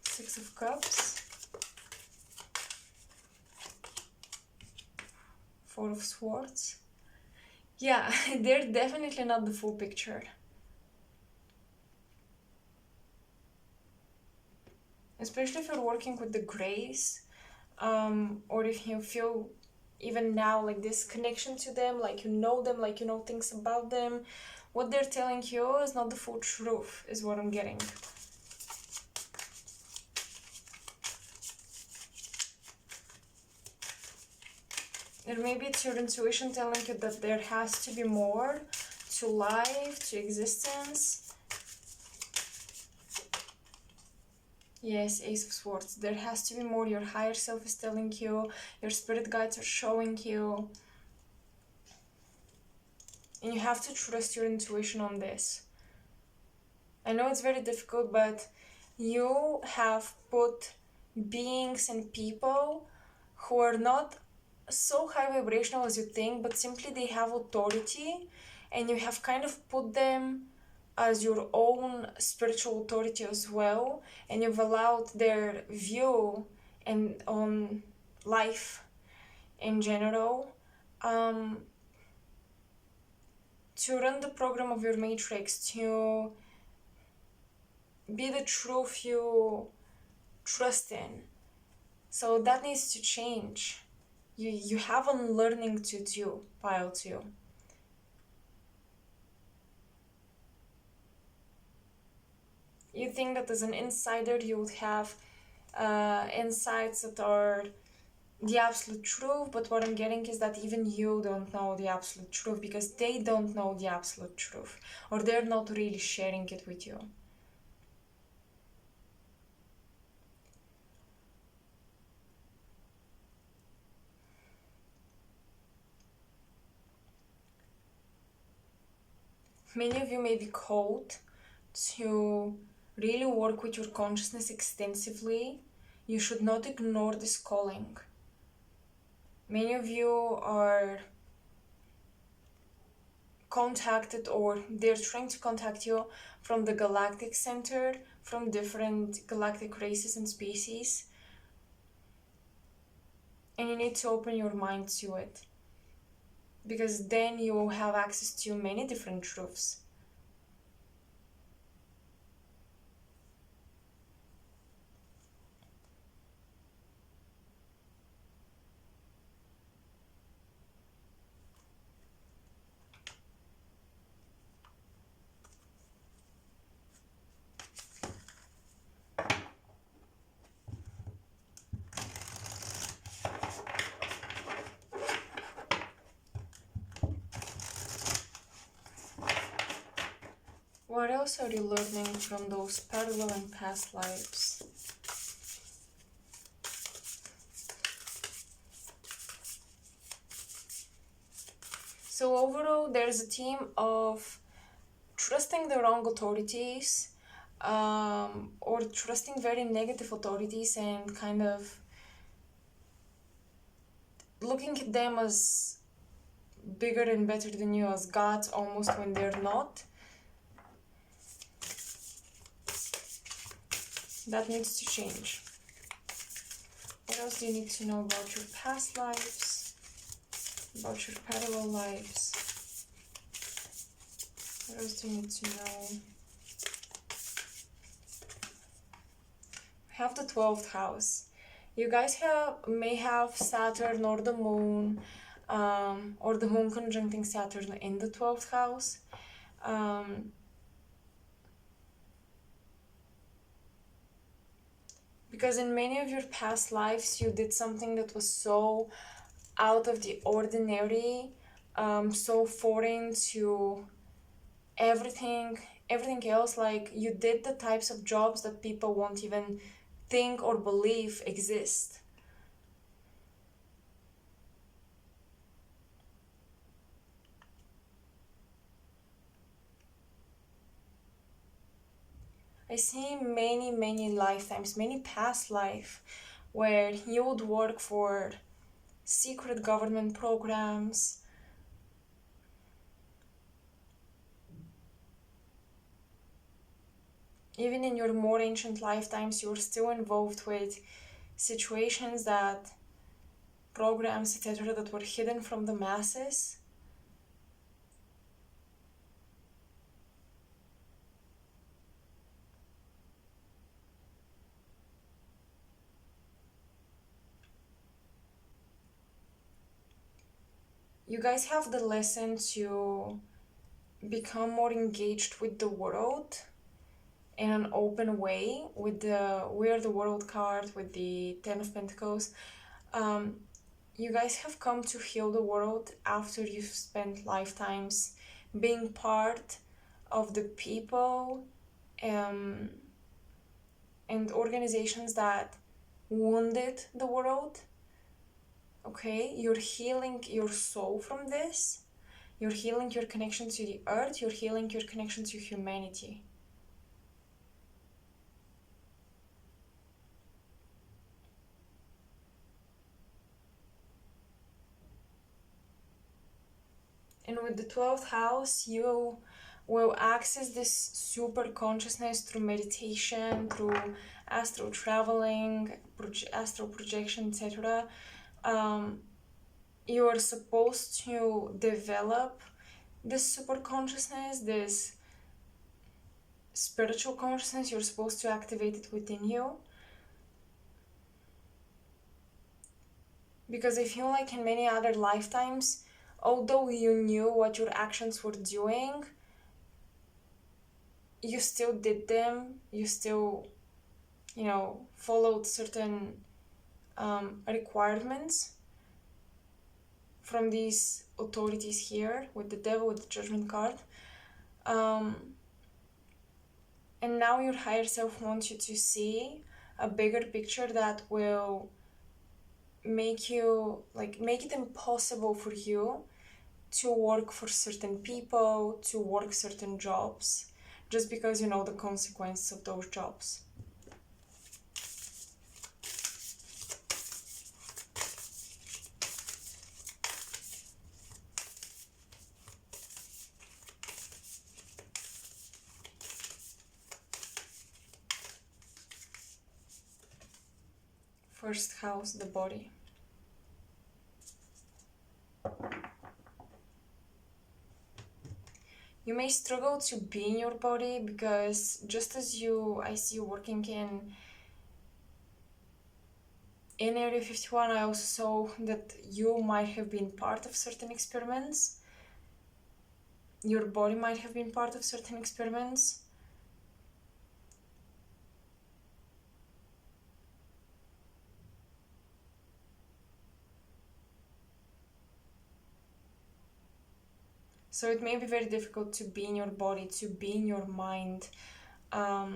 6 of Cups. 4 of Swords. Yeah, they're definitely not the full picture. Especially if you're working with the grays, or if you feel even now like this connection to them, like you know them, like you know things about them. What they're telling you is not the full truth, is what I'm getting. Or maybe it's your intuition telling you that there has to be more to life, to existence. Yes, Ace of Swords. There has to be more. Your higher self is telling you. Your spirit guides are showing you. And you have to trust your intuition on this. I know it's very difficult, but you have put beings and people who are not so high vibrational as you think, but simply they have authority, and you have kind of put them as your own spiritual authority as well, and you've allowed their view and on life in general, to run the program of your matrix, to be the truth you trust in. So that needs to change. You have unlearning to do, pile 2. You think that as an insider you would have insights that are the absolute truth, but what I'm getting is that even you don't know the absolute truth because they don't know the absolute truth, or they're not really sharing it with you. Many of you may be called to really work with your consciousness extensively. You should not ignore this calling. Many of you are contacted, or they're trying to contact you from the galactic center, from different galactic races and species. And you need to open your mind to it, because then you will have access to many different truths. What else are you learning from those parallel and past lives? So overall, there's a theme of trusting the wrong authorities, or trusting very negative authorities and kind of looking at them as bigger and better than you, as gods almost, when they're not. That needs to change. What else do you need to know about your past lives? About your parallel lives? What else do you need to know? We have the 12th house. You guys may have Saturn or the moon, or the moon conjuncting Saturn in the 12th house. Because in many of your past lives, you did something that was so out of the ordinary, so foreign to everything else. Like, you did the types of jobs that people won't even think or believe exist. I see many lifetimes, many past life, where you would work for secret government programs. Even in your more ancient lifetimes, you're still involved with situations, that programs, etc., that were hidden from the masses. You guys have the lesson to become more engaged with the world in an open way, with the We Are the World card, with the Ten of Pentacles. You guys have come to heal the world after you've spent lifetimes being part of the people and organizations that wounded the world. Okay, you're healing your soul from this. You're healing your connection to the earth. You're healing your connection to humanity. And with the 12th house, you will access this super consciousness through meditation, through astral traveling, astral projection, etc. you are supposed to develop this super consciousness, this spiritual consciousness. You're supposed to activate it within you. Because I feel like in many other lifetimes, although you knew what your actions were doing, you still did them, you still, followed certain requirements from these authorities here with the devil, with the judgment card. And now your higher self wants you to see a bigger picture that will make it impossible for you to work for certain people, to work certain jobs, just because you know the consequences of those jobs. First house, the body. You may struggle to be in your body because just as I see you working in Area 51, I also saw that you might have been part of certain experiments. Your body might have been part of certain experiments. So it may be very difficult to be in your body, to be in your mind, to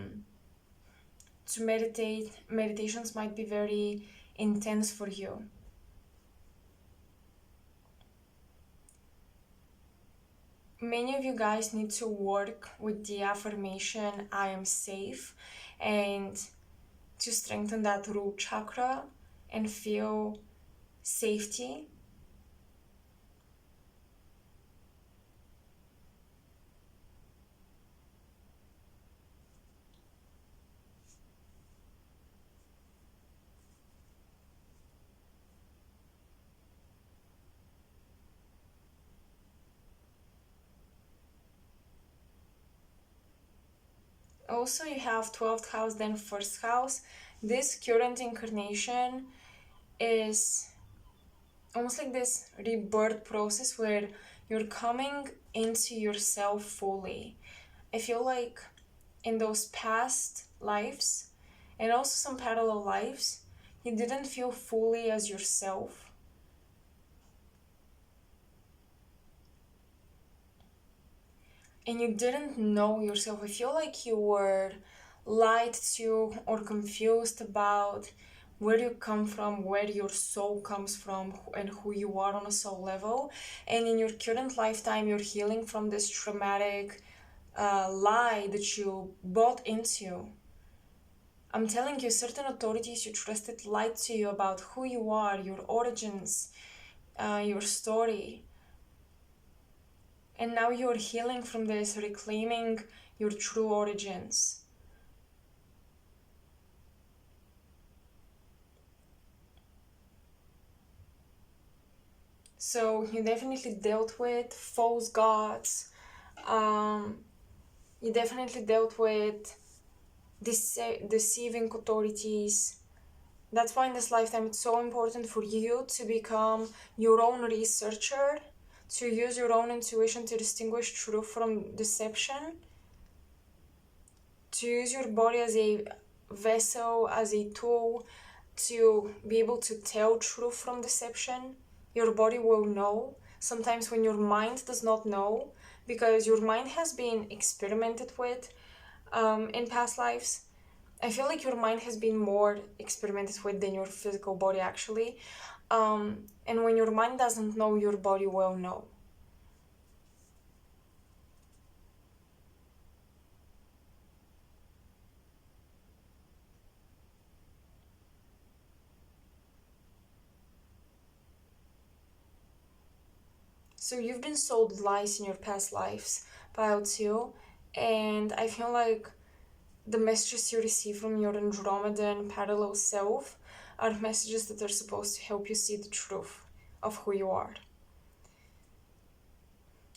meditate. Meditations might be very intense for you. Many of you guys need to work with the affirmation, I am safe, and to strengthen that root chakra and feel safety. Also, you have 12th house, then 1st house. This current incarnation is almost like this rebirth process where you're coming into yourself fully. I feel like in those past lives and also some parallel lives, you didn't feel fully as yourself. And you didn't know yourself. I feel like you were lied to or confused about where you come from, where your soul comes from, and who you are on a soul level. And in your current lifetime, you're healing from this traumatic lie that you bought into. I'm telling you, certain authorities you trusted lied to you about who you are, your origins, your story. And now you're healing from this, reclaiming your true origins. So you definitely dealt with false gods. You definitely dealt with deceiving authorities. That's why in this lifetime it's so important for you to become your own researcher, to use your own intuition to distinguish truth from deception, to use your body as a vessel, as a tool to be able to tell truth from deception. Your body will know. Sometimes when your mind does not know, because your mind has been experimented with in past lives. I feel like your mind has been more experimented with than your physical body actually. And when your mind doesn't know, your body will know. So you've been sold lies in your past lives, pile 2, and I feel like the messages you receive from your Andromedan parallel self are messages that are supposed to help you see the truth of who you are.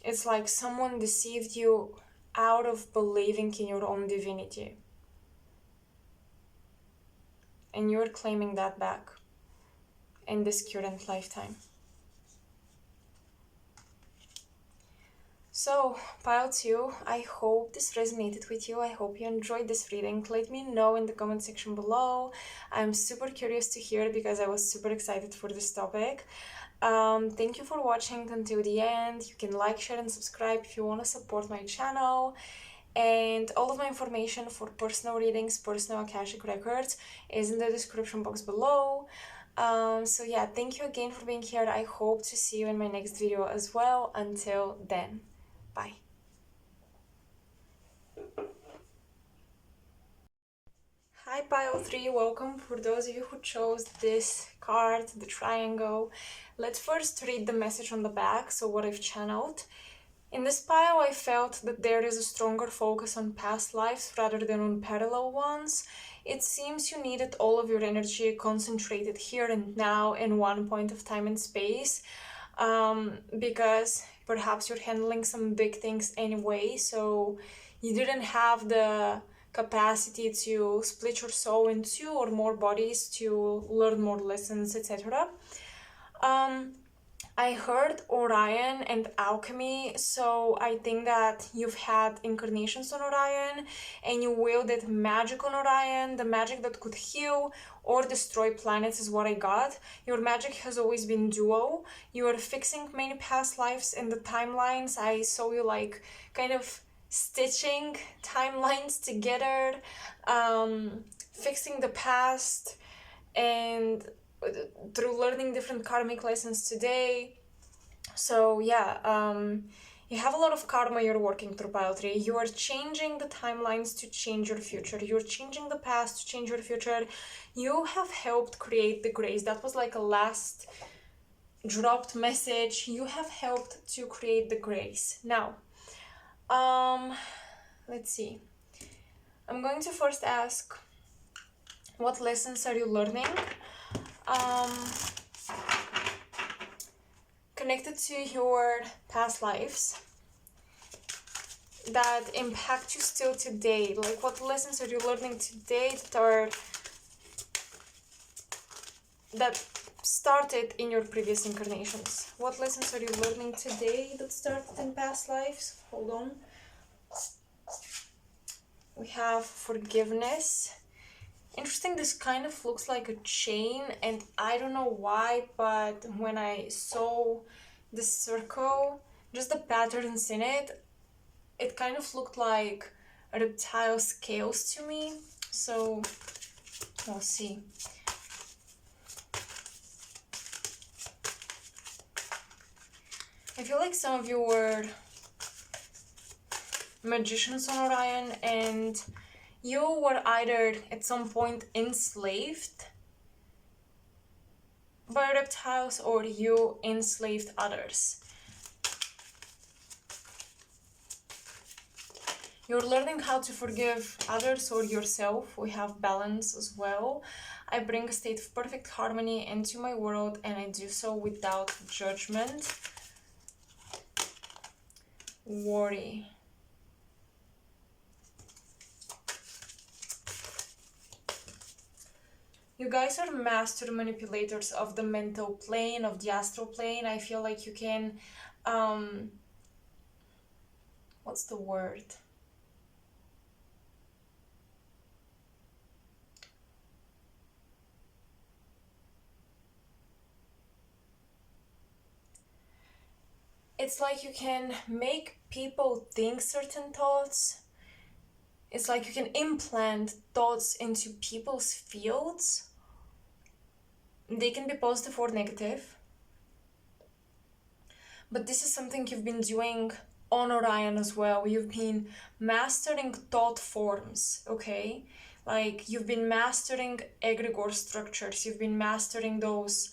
It's like someone deceived you out of believing in your own divinity. And you're claiming that back in this current lifetime. So, pile 2, I hope this resonated with you. I hope you enjoyed this reading. Let me know in the comment section below. I'm super curious to hear because I was super excited for this topic. Thank you for watching until the end. You can like, share, and subscribe if you want to support my channel. And all of my information for personal readings, personal Akashic records is in the description box below. So yeah, thank you again for being here. I hope to see you in my next video as well. Until then, bye. Hi pile 3, welcome for those of you who chose this card, the triangle. Let's first read the message on the back, so what I've channeled. In this pile, I felt that there is a stronger focus on past lives rather than on parallel ones. It seems you needed all of your energy concentrated here and now in one point of time and space, because perhaps you're handling some big things anyway, so you didn't have the capacity to split your soul in 2 or more bodies to learn more lessons, etc. I heard Orion and alchemy, so I think that you've had incarnations on Orion and you wielded magic on Orion, the magic that could heal or destroy planets is what I got. Your magic has always been dual. You are fixing many past lives in the timelines. I saw you like kind of stitching timelines together, fixing the past, and through learning different karmic lessons today. So yeah, you have a lot of karma you're working through, pile 3. You are changing the timelines to change your future. You're changing the past to change your future. You have helped create the grace. That was like a last dropped message. You have helped to create the grace. Now, let's see. I'm going to first ask, what lessons are you learning? Connected to your past lives that impact you still today. Like, what lessons are you learning today that started in your previous incarnations? What lessons are you learning today that started in past lives? Hold on. We have forgiveness. Interesting, this kind of looks like a chain, and I don't know why, but when I saw the circle, just the patterns in it, it kind of looked like reptile scales to me. So we'll see. I feel like some of you were magicians on Orion, and you were either at some point enslaved by reptiles or you enslaved others. You're learning how to forgive others or yourself. We have balance as well. I bring a state of perfect harmony into my world, and I do so without judgment. Worry. You guys are master manipulators of the mental plane, of the astral plane. I feel like you can, what's the word? It's like you can make people think certain thoughts. It's like you can implant thoughts into people's fields. They can be positive or negative. But this is something you've been doing on Orion as well. You've been mastering thought forms, okay? Like, you've been mastering egregore structures. You've been mastering those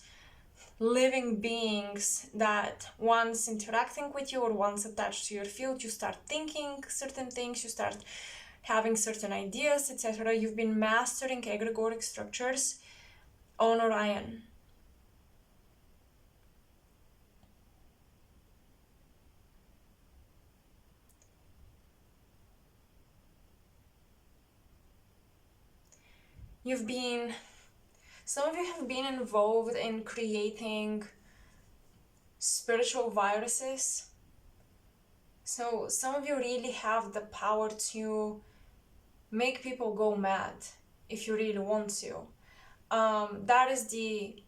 living beings that once interacting with you or once attached to your field, you start thinking certain things, you start having certain ideas, etc. You've been mastering egregoric structures on Orion. some of you have been involved in creating spiritual viruses. So some of you really have the power to make people go mad if you really want to. That is the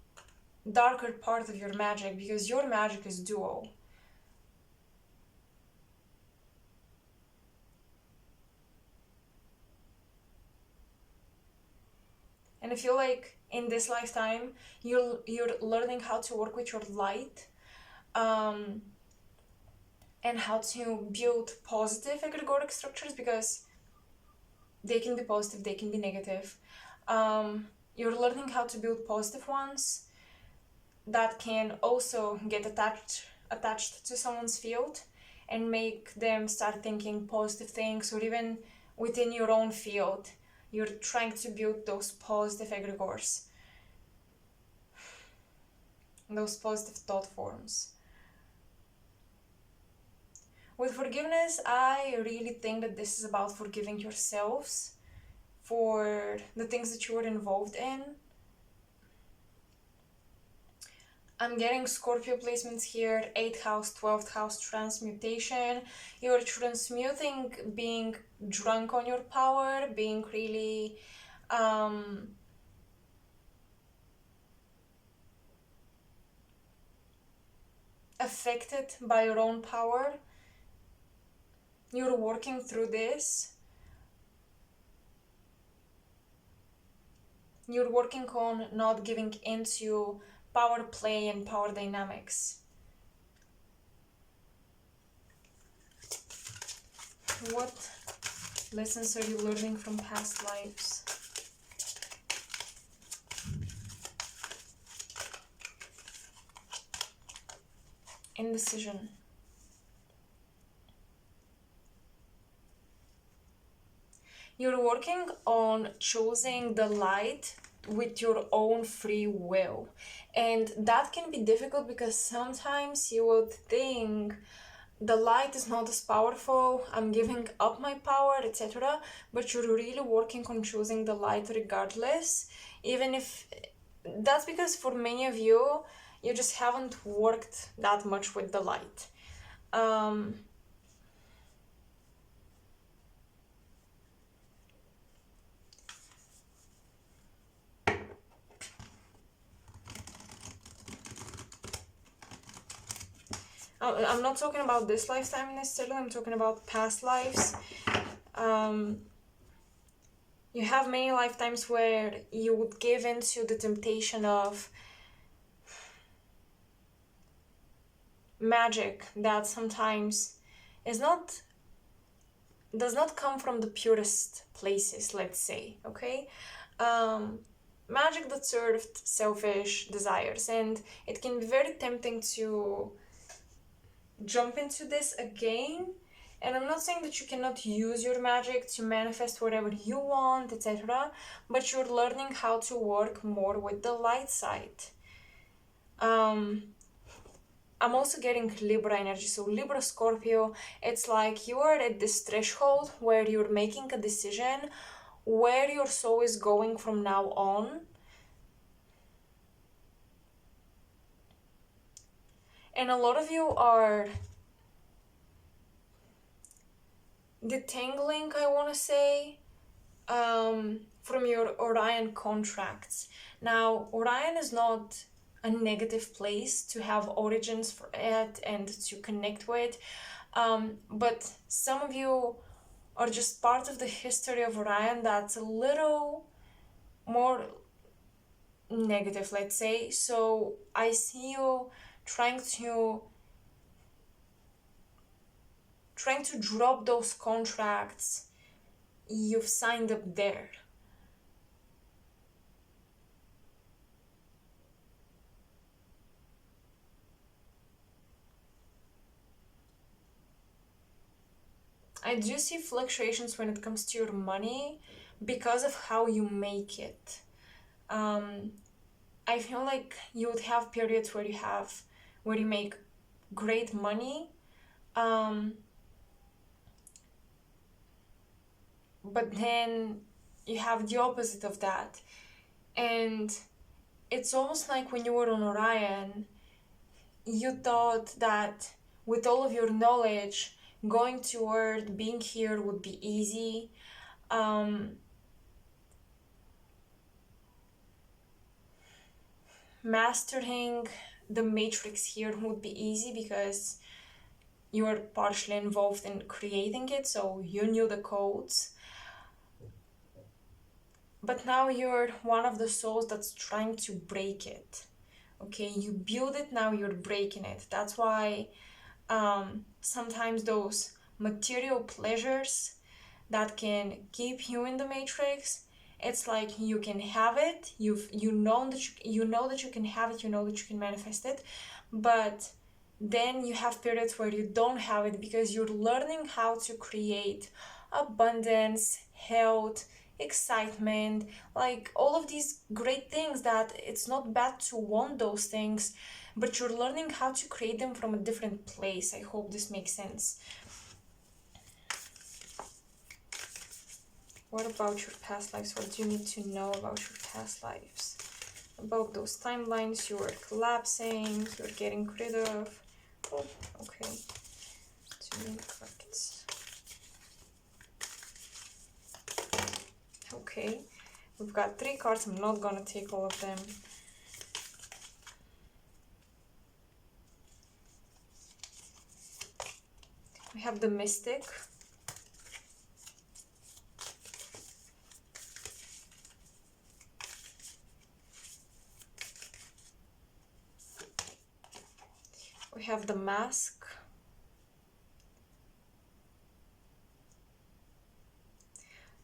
darker part of your magic, because your magic is dual. And I feel like in this lifetime, you're learning how to work with your light, and how to build positive egregoric structures, because they can be positive, they can be negative. You're learning how to build positive ones that can also get attached to someone's field and make them start thinking positive things, or even within your own field, you're trying to build those positive egregores, those positive thought forms. With forgiveness, I really think that this is about forgiving yourselves for the things that you were involved in. I'm getting Scorpio placements here, 8th house, 12th house transmutation. You're transmuting being drunk on your power, being really affected by your own power. You're working through this. You're working on not giving into power play and power dynamics. What lessons are you learning from past lives? Indecision. You're working on choosing the light with your own free will. And that can be difficult because sometimes you would think the light is not as powerful, I'm giving up my power, etc. But you're really working on choosing the light regardless, even if that's because for many of you, you just haven't worked that much with the light. I'm not talking about this lifetime necessarily, I'm talking about past lives. You have many lifetimes where you would give into the temptation of magic that sometimes does not come from the purest places, let's say, okay? Magic that served selfish desires, and it can be very tempting to jump into this again. And I'm not saying that you cannot use your magic to manifest whatever you want, etc., but you're learning how to work more with the light side. I'm also getting Libra energy. So Libra, Scorpio, it's like you are at this threshold where you're making a decision where your soul is going from now on. And a lot of you are detangling, I want to say, from your Orion contracts. Now, Orion is not a negative place to have origins for it and to connect with, but some of you are just part of the history of Orion that's a little more negative, let's say. So I see you trying to drop those contracts you've signed up there. I do see fluctuations when it comes to your money because of how you make it. I feel like you would have periods where you make great money, but then you have the opposite of that. And it's almost like when you were on Orion, you thought that with all of your knowledge, going to Earth, being here would be easy. Mastering the matrix here would be easy because you were partially involved in creating it, so you knew the codes. But now you're one of the souls that's trying to break it. Okay, you build it, now you're breaking it. That's why sometimes those material pleasures that can keep you in the matrix, it's like you can have it, you know that you can have it, you know that you can manifest it, but then you have periods where you don't have it because you're learning how to create abundance, health, excitement, like all of these great things that it's not bad to want those things, but you're learning how to create them from a different place. I hope this makes sense. What about your past lives? What do you need to know about your past lives? About those timelines you were collapsing, you're getting rid of. Oh, okay. Too many cards. Okay. We've got 3 cards. I'm not gonna take all of them. We have the Mystic. We have the Mask.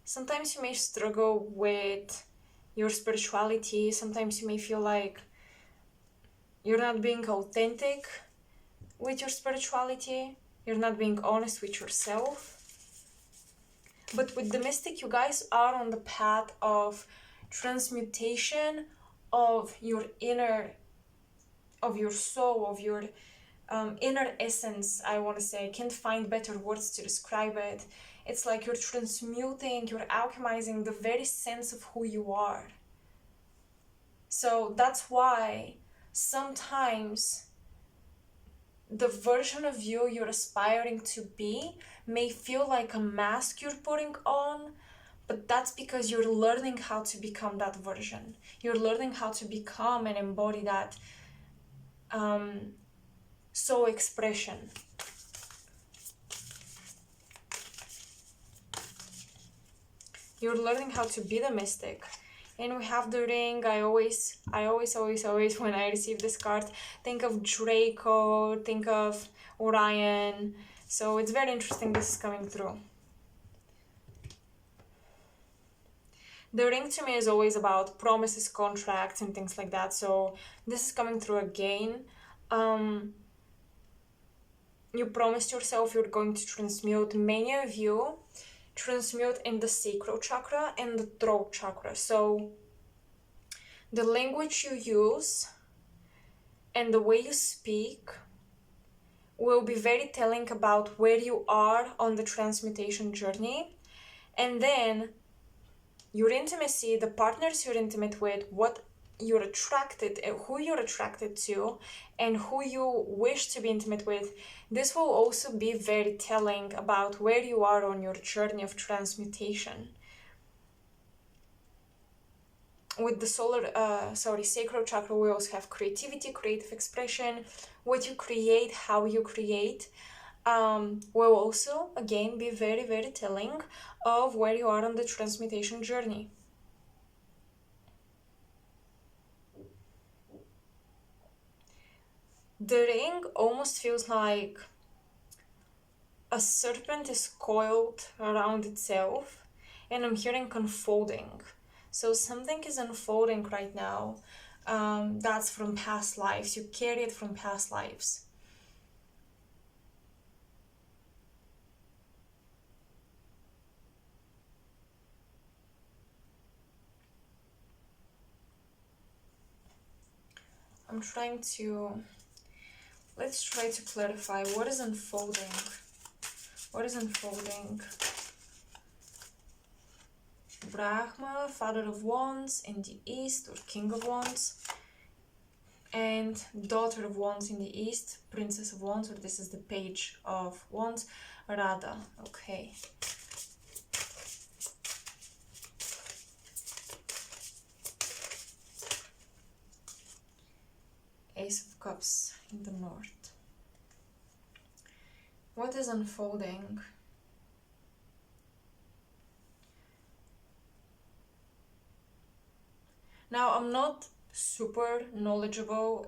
Sometimes you may struggle with your spirituality. Sometimes you may feel like you're not being authentic with your spirituality. You're not being honest with yourself. But with the Mystic, you guys are on the path of transmutation of your inner, of your soul, of your inner essence, I want to say. I can't find better words to describe it. It's like you're transmuting, you're alchemizing the very sense of who you are. So that's why sometimes the version of you you're aspiring to be may feel like a mask you're putting on, but that's because you're learning how to become that version. You're learning how to become and embody that soul expression. You're learning how to be the Mystic. And we have the Ring. I always, when I receive this card, think of Draco, think of Orion. So it's very interesting this is coming through. The Ring to me is always about promises, contracts, and things like that. So this is coming through again. You promised yourself you're going to transmute. Many of you transmute in the sacral chakra and the throat chakra. So the language you use and the way you speak will be very telling about where you are on the transmutation journey. And then your intimacy, the partners you're intimate with, what you're attracted, who you're attracted to, and who you wish to be intimate with, this will also be very telling about where you are on your journey of transmutation. With the sacral chakra, we also have creativity, creative expression, what you create, how you create, will also, again, be very, very telling of where you are on the transmutation journey. The Ring almost feels like a serpent is coiled around itself, and I'm hearing unfolding. So something is unfolding right now. That's from past lives. You carry it from past lives. I'm trying to... Let's try to clarify what is unfolding. What is unfolding? Brahma, Father of Wands in the East, or King of Wands, and Daughter of Wands in the East, Princess of Wands, or this is the Page of Wands, Radha. Okay. Ace of Cups in the North. What is unfolding? Now, I'm not super knowledgeable,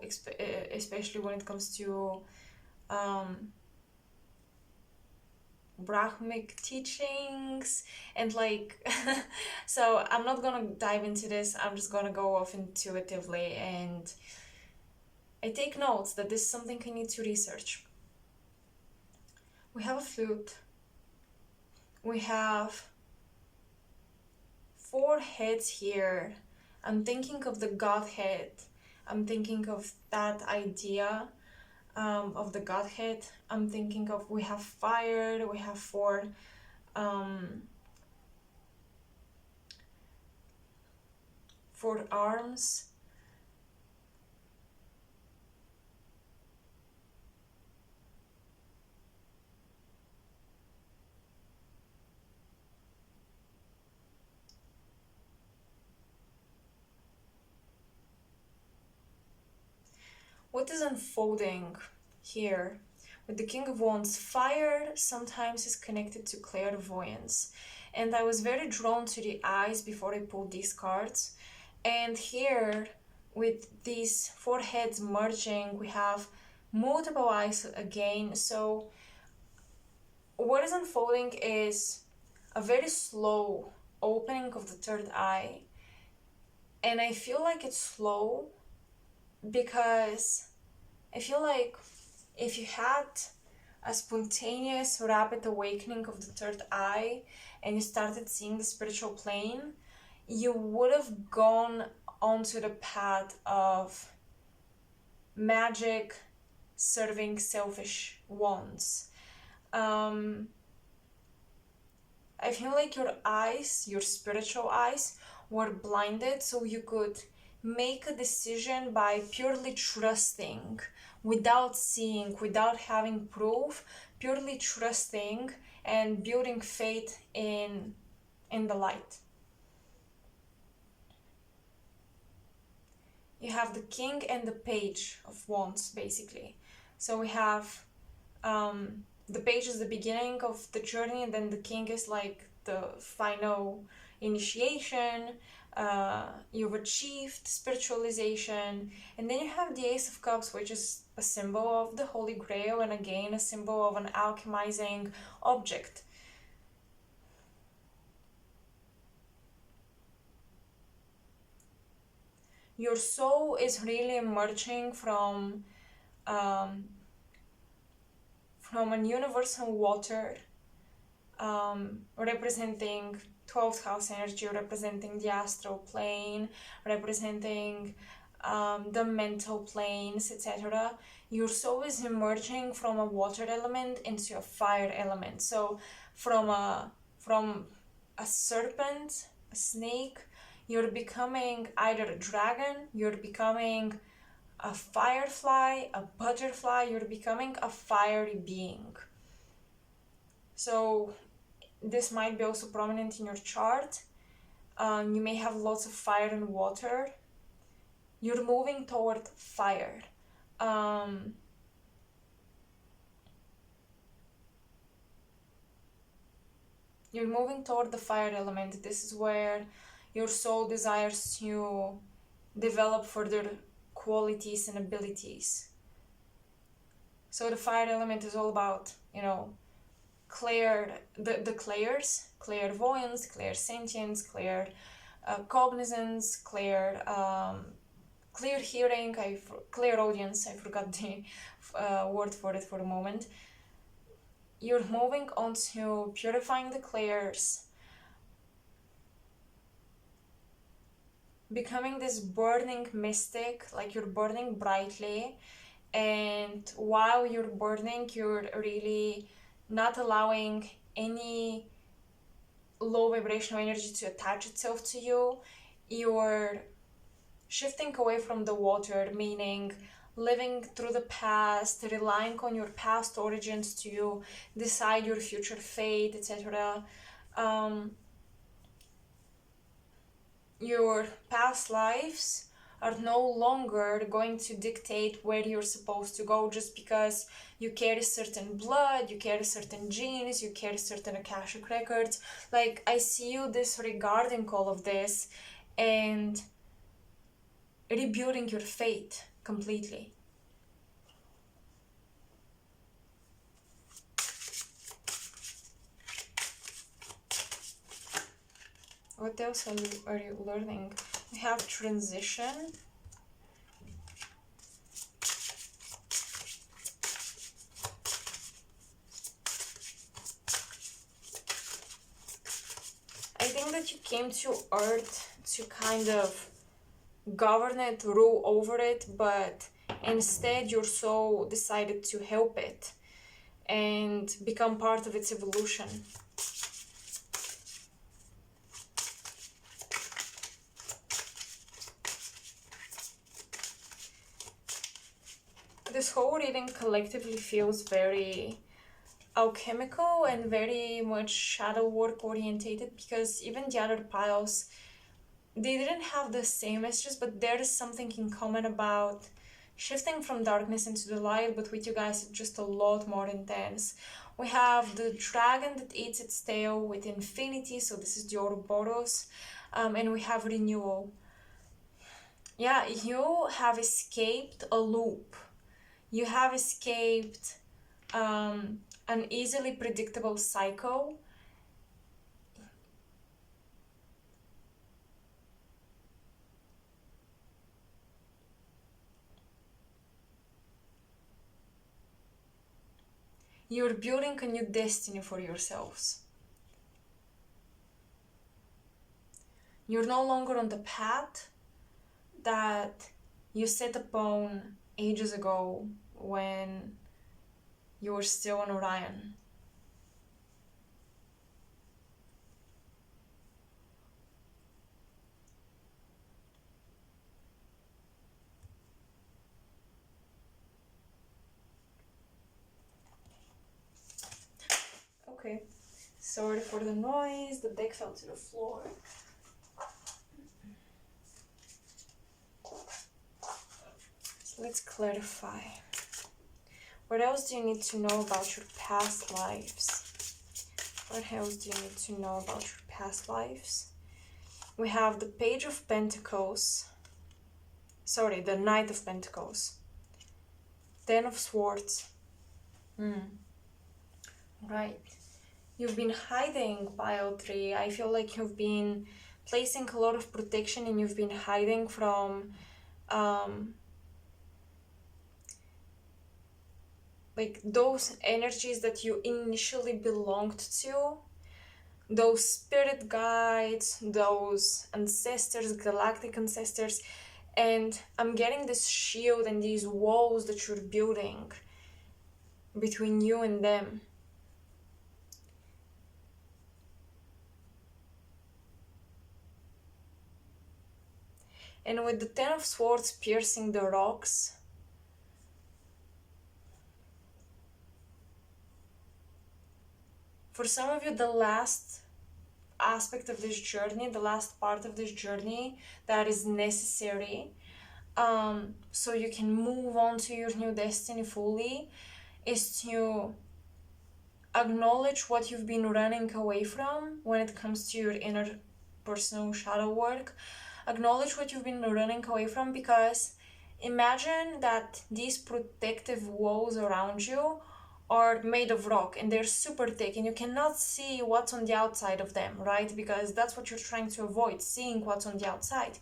especially when it comes to Brahmic teachings and like so I'm not gonna dive into this. I'm just gonna go off intuitively, and I take notes that this is something I need to research. We have a flute. We have 4 heads here. I'm thinking of the Godhead. I'm thinking of that idea of the Godhead. I'm thinking of, we have fire, we have 4 arms. What is unfolding here with the King of Wands? Fire sometimes is connected to clairvoyance, and I was very drawn to the eyes before I pulled these cards. And here, with these 4 heads merging, we have multiple eyes again. So what is unfolding is a very slow opening of the 3rd eye, and I feel like it's slow because I feel like if you had a spontaneous, rapid awakening of the 3rd eye and you started seeing the spiritual plane, you would have gone onto the path of magic serving selfish wants. I feel like your eyes, your spiritual eyes, were blinded so you could make a decision by purely trusting, without seeing, without having proof, purely trusting and building faith in the light. You have the King and the Page of Wands, basically. So we have the Page is the beginning of the journey, and then the King is like the final initiation. You've achieved spiritualization, and then you have the Ace of Cups, which is a symbol of the Holy Grail, and again a symbol of an alchemizing object. Your soul is really emerging from an universal water, representing 12th house energy, representing the astral plane, representing the mental planes, etc. Your soul is emerging from a water element into a fire element. So from a serpent, a snake, you're becoming either a dragon, you're becoming a firefly, a butterfly, you're becoming a fiery being. So this might be also prominent in your chart. You may have lots of fire and water. You're moving toward fire. You're moving toward the fire element. This is where your soul desires to develop further qualities and abilities. So the fire element is all about, the clairs, clairvoyance, clairsentience, cognizance, clear hearing, clairaudience, I forgot the word for it for a moment. You're moving on to purifying the clairs, becoming this burning mystic, like you're burning brightly, and while you're burning, you're really not allowing any low vibrational energy to attach itself to you. You're shifting away from the water, meaning living through the past, relying on your past origins to decide your future fate, etc. Your past lives are no longer going to dictate where you're supposed to go just because you carry certain blood, you carry certain genes, you carry certain Akashic records. Like, I see you disregarding all of this and rebuilding your fate completely. What else are you learning? We have transition. I think that you came to Earth to kind of govern it, rule over it, but instead your soul decided to help it and become part of its evolution. This whole reading collectively feels very alchemical and very much shadow work orientated, because even the other piles, they didn't have the same messages, but there is something in common about shifting from darkness into the light, but with you guys it's just a lot more intense. We have the dragon that eats its tail with infinity, so this is the Ouroboros, and we have renewal. Yeah, you have escaped a loop. You have escaped an easily predictable cycle. You're building a new destiny for yourselves. You're no longer on the path that you set upon ages ago when you were still on Orion. Okay, sorry for the noise, the deck fell to the floor. So let's clarify. What else do you need to know about your past lives? What else do you need to know about your past lives? We have the Page of Pentacles. Sorry, the Knight of Pentacles. Ten of Swords. Right. You've been hiding, pile 3. I feel like you've been placing a lot of protection and you've been hiding from like those energies that you initially belonged to, those spirit guides, those ancestors, galactic ancestors, and I'm getting this shield and these walls that you're building between you and them. And with the Ten of Swords piercing the rocks, for some of you, the last aspect of this journey, the last part of this journey that is necessary so you can move on to your new destiny fully, is to acknowledge what you've been running away from when it comes to your inner personal shadow work. Acknowledge what you've been running away from, because imagine that these protective walls around you are made of rock and they're super thick and you cannot see what's on the outside of them, right? Because that's what you're trying to avoid, seeing what's on the outside.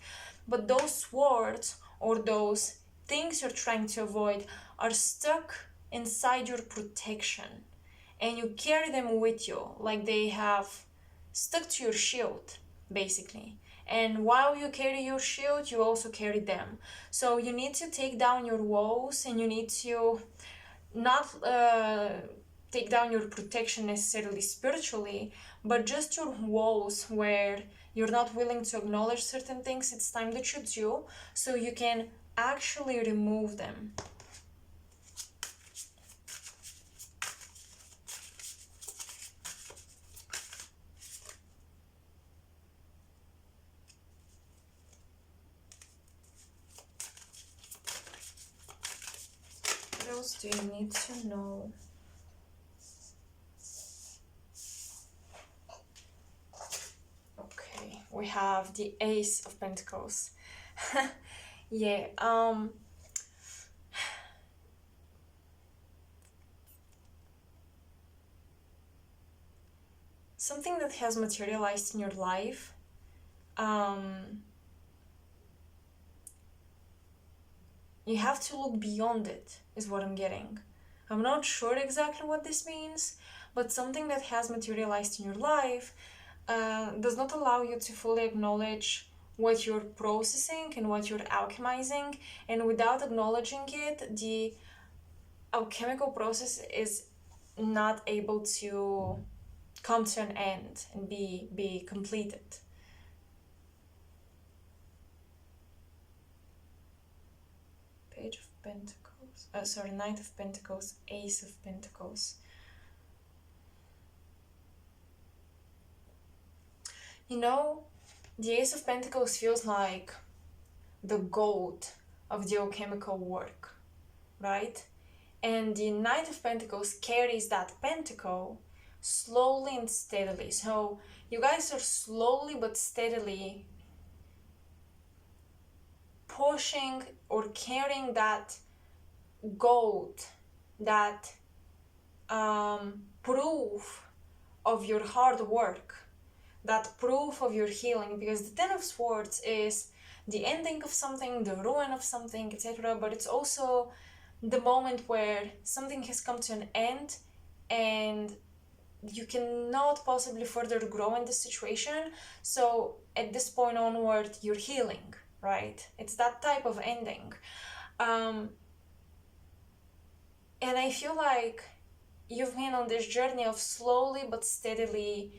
But those swords or those things you're trying to avoid are stuck inside your protection and you carry them with you, like they have stuck to your shield, basically. And while you carry your shield, you also carry them. So you need to take down your walls and you need to not take down your protection necessarily spiritually, but just your walls where you're not willing to acknowledge certain things. It's time that you do, so you can actually remove them. What else do you need to know? Okay, we have the Ace of Pentacles. Yeah, something that has materialized in your life, you have to look beyond it, is what I'm getting. I'm not sure exactly what this means, but something that has materialized in your life does not allow you to fully acknowledge what you're processing and what you're alchemizing, and without acknowledging it, the alchemical process is not able to come to an end and be completed. Page of Pentacles, Knight of Pentacles, Ace of Pentacles. You know, the Ace of Pentacles feels like the gold of the alchemical work, right? And the Knight of Pentacles carries that pentacle slowly and steadily. So you guys are slowly but steadily pushing or carrying that gold, that proof of your hard work, that proof of your healing, because the Ten of Swords is the ending of something, the ruin of something, etc. But it's also the moment where something has come to an end and you cannot possibly further grow in the situation. So at this point onward, you're healing, right? It's that type of ending. And I feel like you've been on this journey of slowly but steadily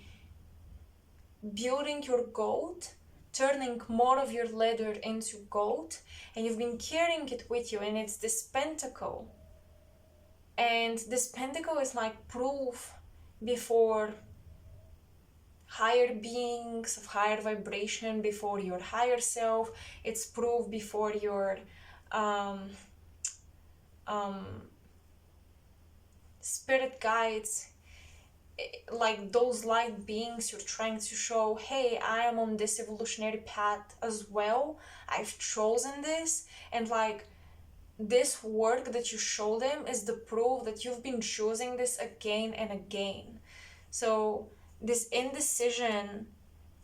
building your gold, turning more of your leather into gold, and you've been carrying it with you, and it's this pentacle. And this pentacle is like proof before higher beings of higher vibration, before your higher self. It's proof before your spirit guides, like those light beings. You're trying to show, hey, I am on this evolutionary path as well. I've chosen this, and like this work that you show them is the proof that you've been choosing this again and again. So this indecision,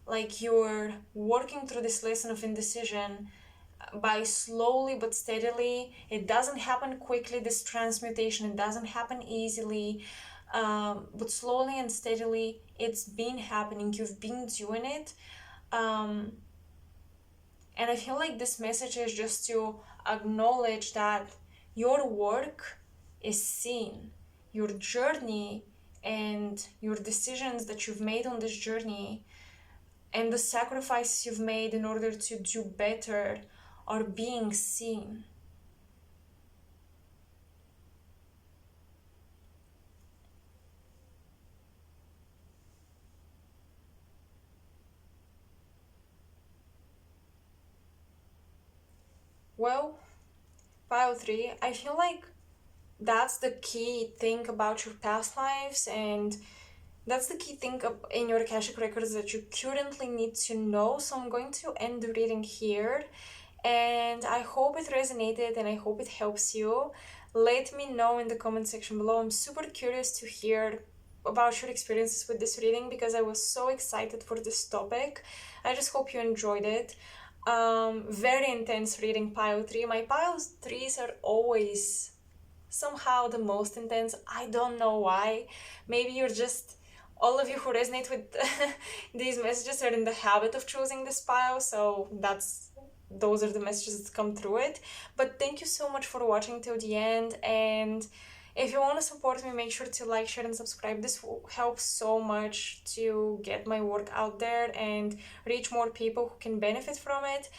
like you're working through this lesson of indecision by slowly but steadily. It doesn't happen quickly, this transmutation. It doesn't happen easily, but slowly and steadily it's been happening. You've been doing it, and I feel like this message is just to acknowledge that your work is seen, your journey and your decisions that you've made on this journey and the sacrifices you've made in order to do better are being seen. Well, pile 3, I feel like that's the key thing about your past lives, and that's the key thing in your Akashic records that you currently need to know. So I'm going to end the reading here, and I hope it resonated and I hope it helps you. Let me know in the comment section below. I'm super curious to hear about your experiences with this reading because I was so excited for this topic. I just hope you enjoyed it. Very intense reading, pile 3. My pile 3s are always somehow the most intense. I don't know why. Maybe you're just, all of you who resonate with these messages are in the habit of choosing this pile, so those are the messages that come through it. But thank you so much for watching till the end, and If you want to support me, make sure to like, share, and subscribe. This will help so much to get my work out there and reach more people who can benefit from it.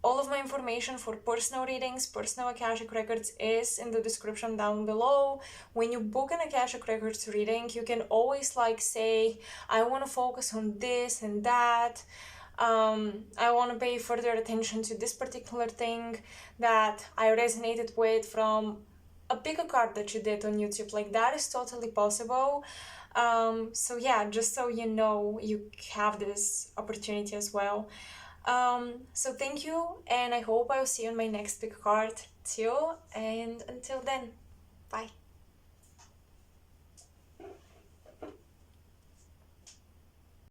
All of my information for personal readings, personal Akashic records is in the description down below. When you book an Akashic records reading, you can always like say, I want to focus on this and that. I want to pay further attention to this particular thing that I resonated with from a bigger card that you did on YouTube. Like, that is totally possible. So yeah, just so you know, you have this opportunity as well. So thank you, and I hope I'll see you on my next big card too, and until then.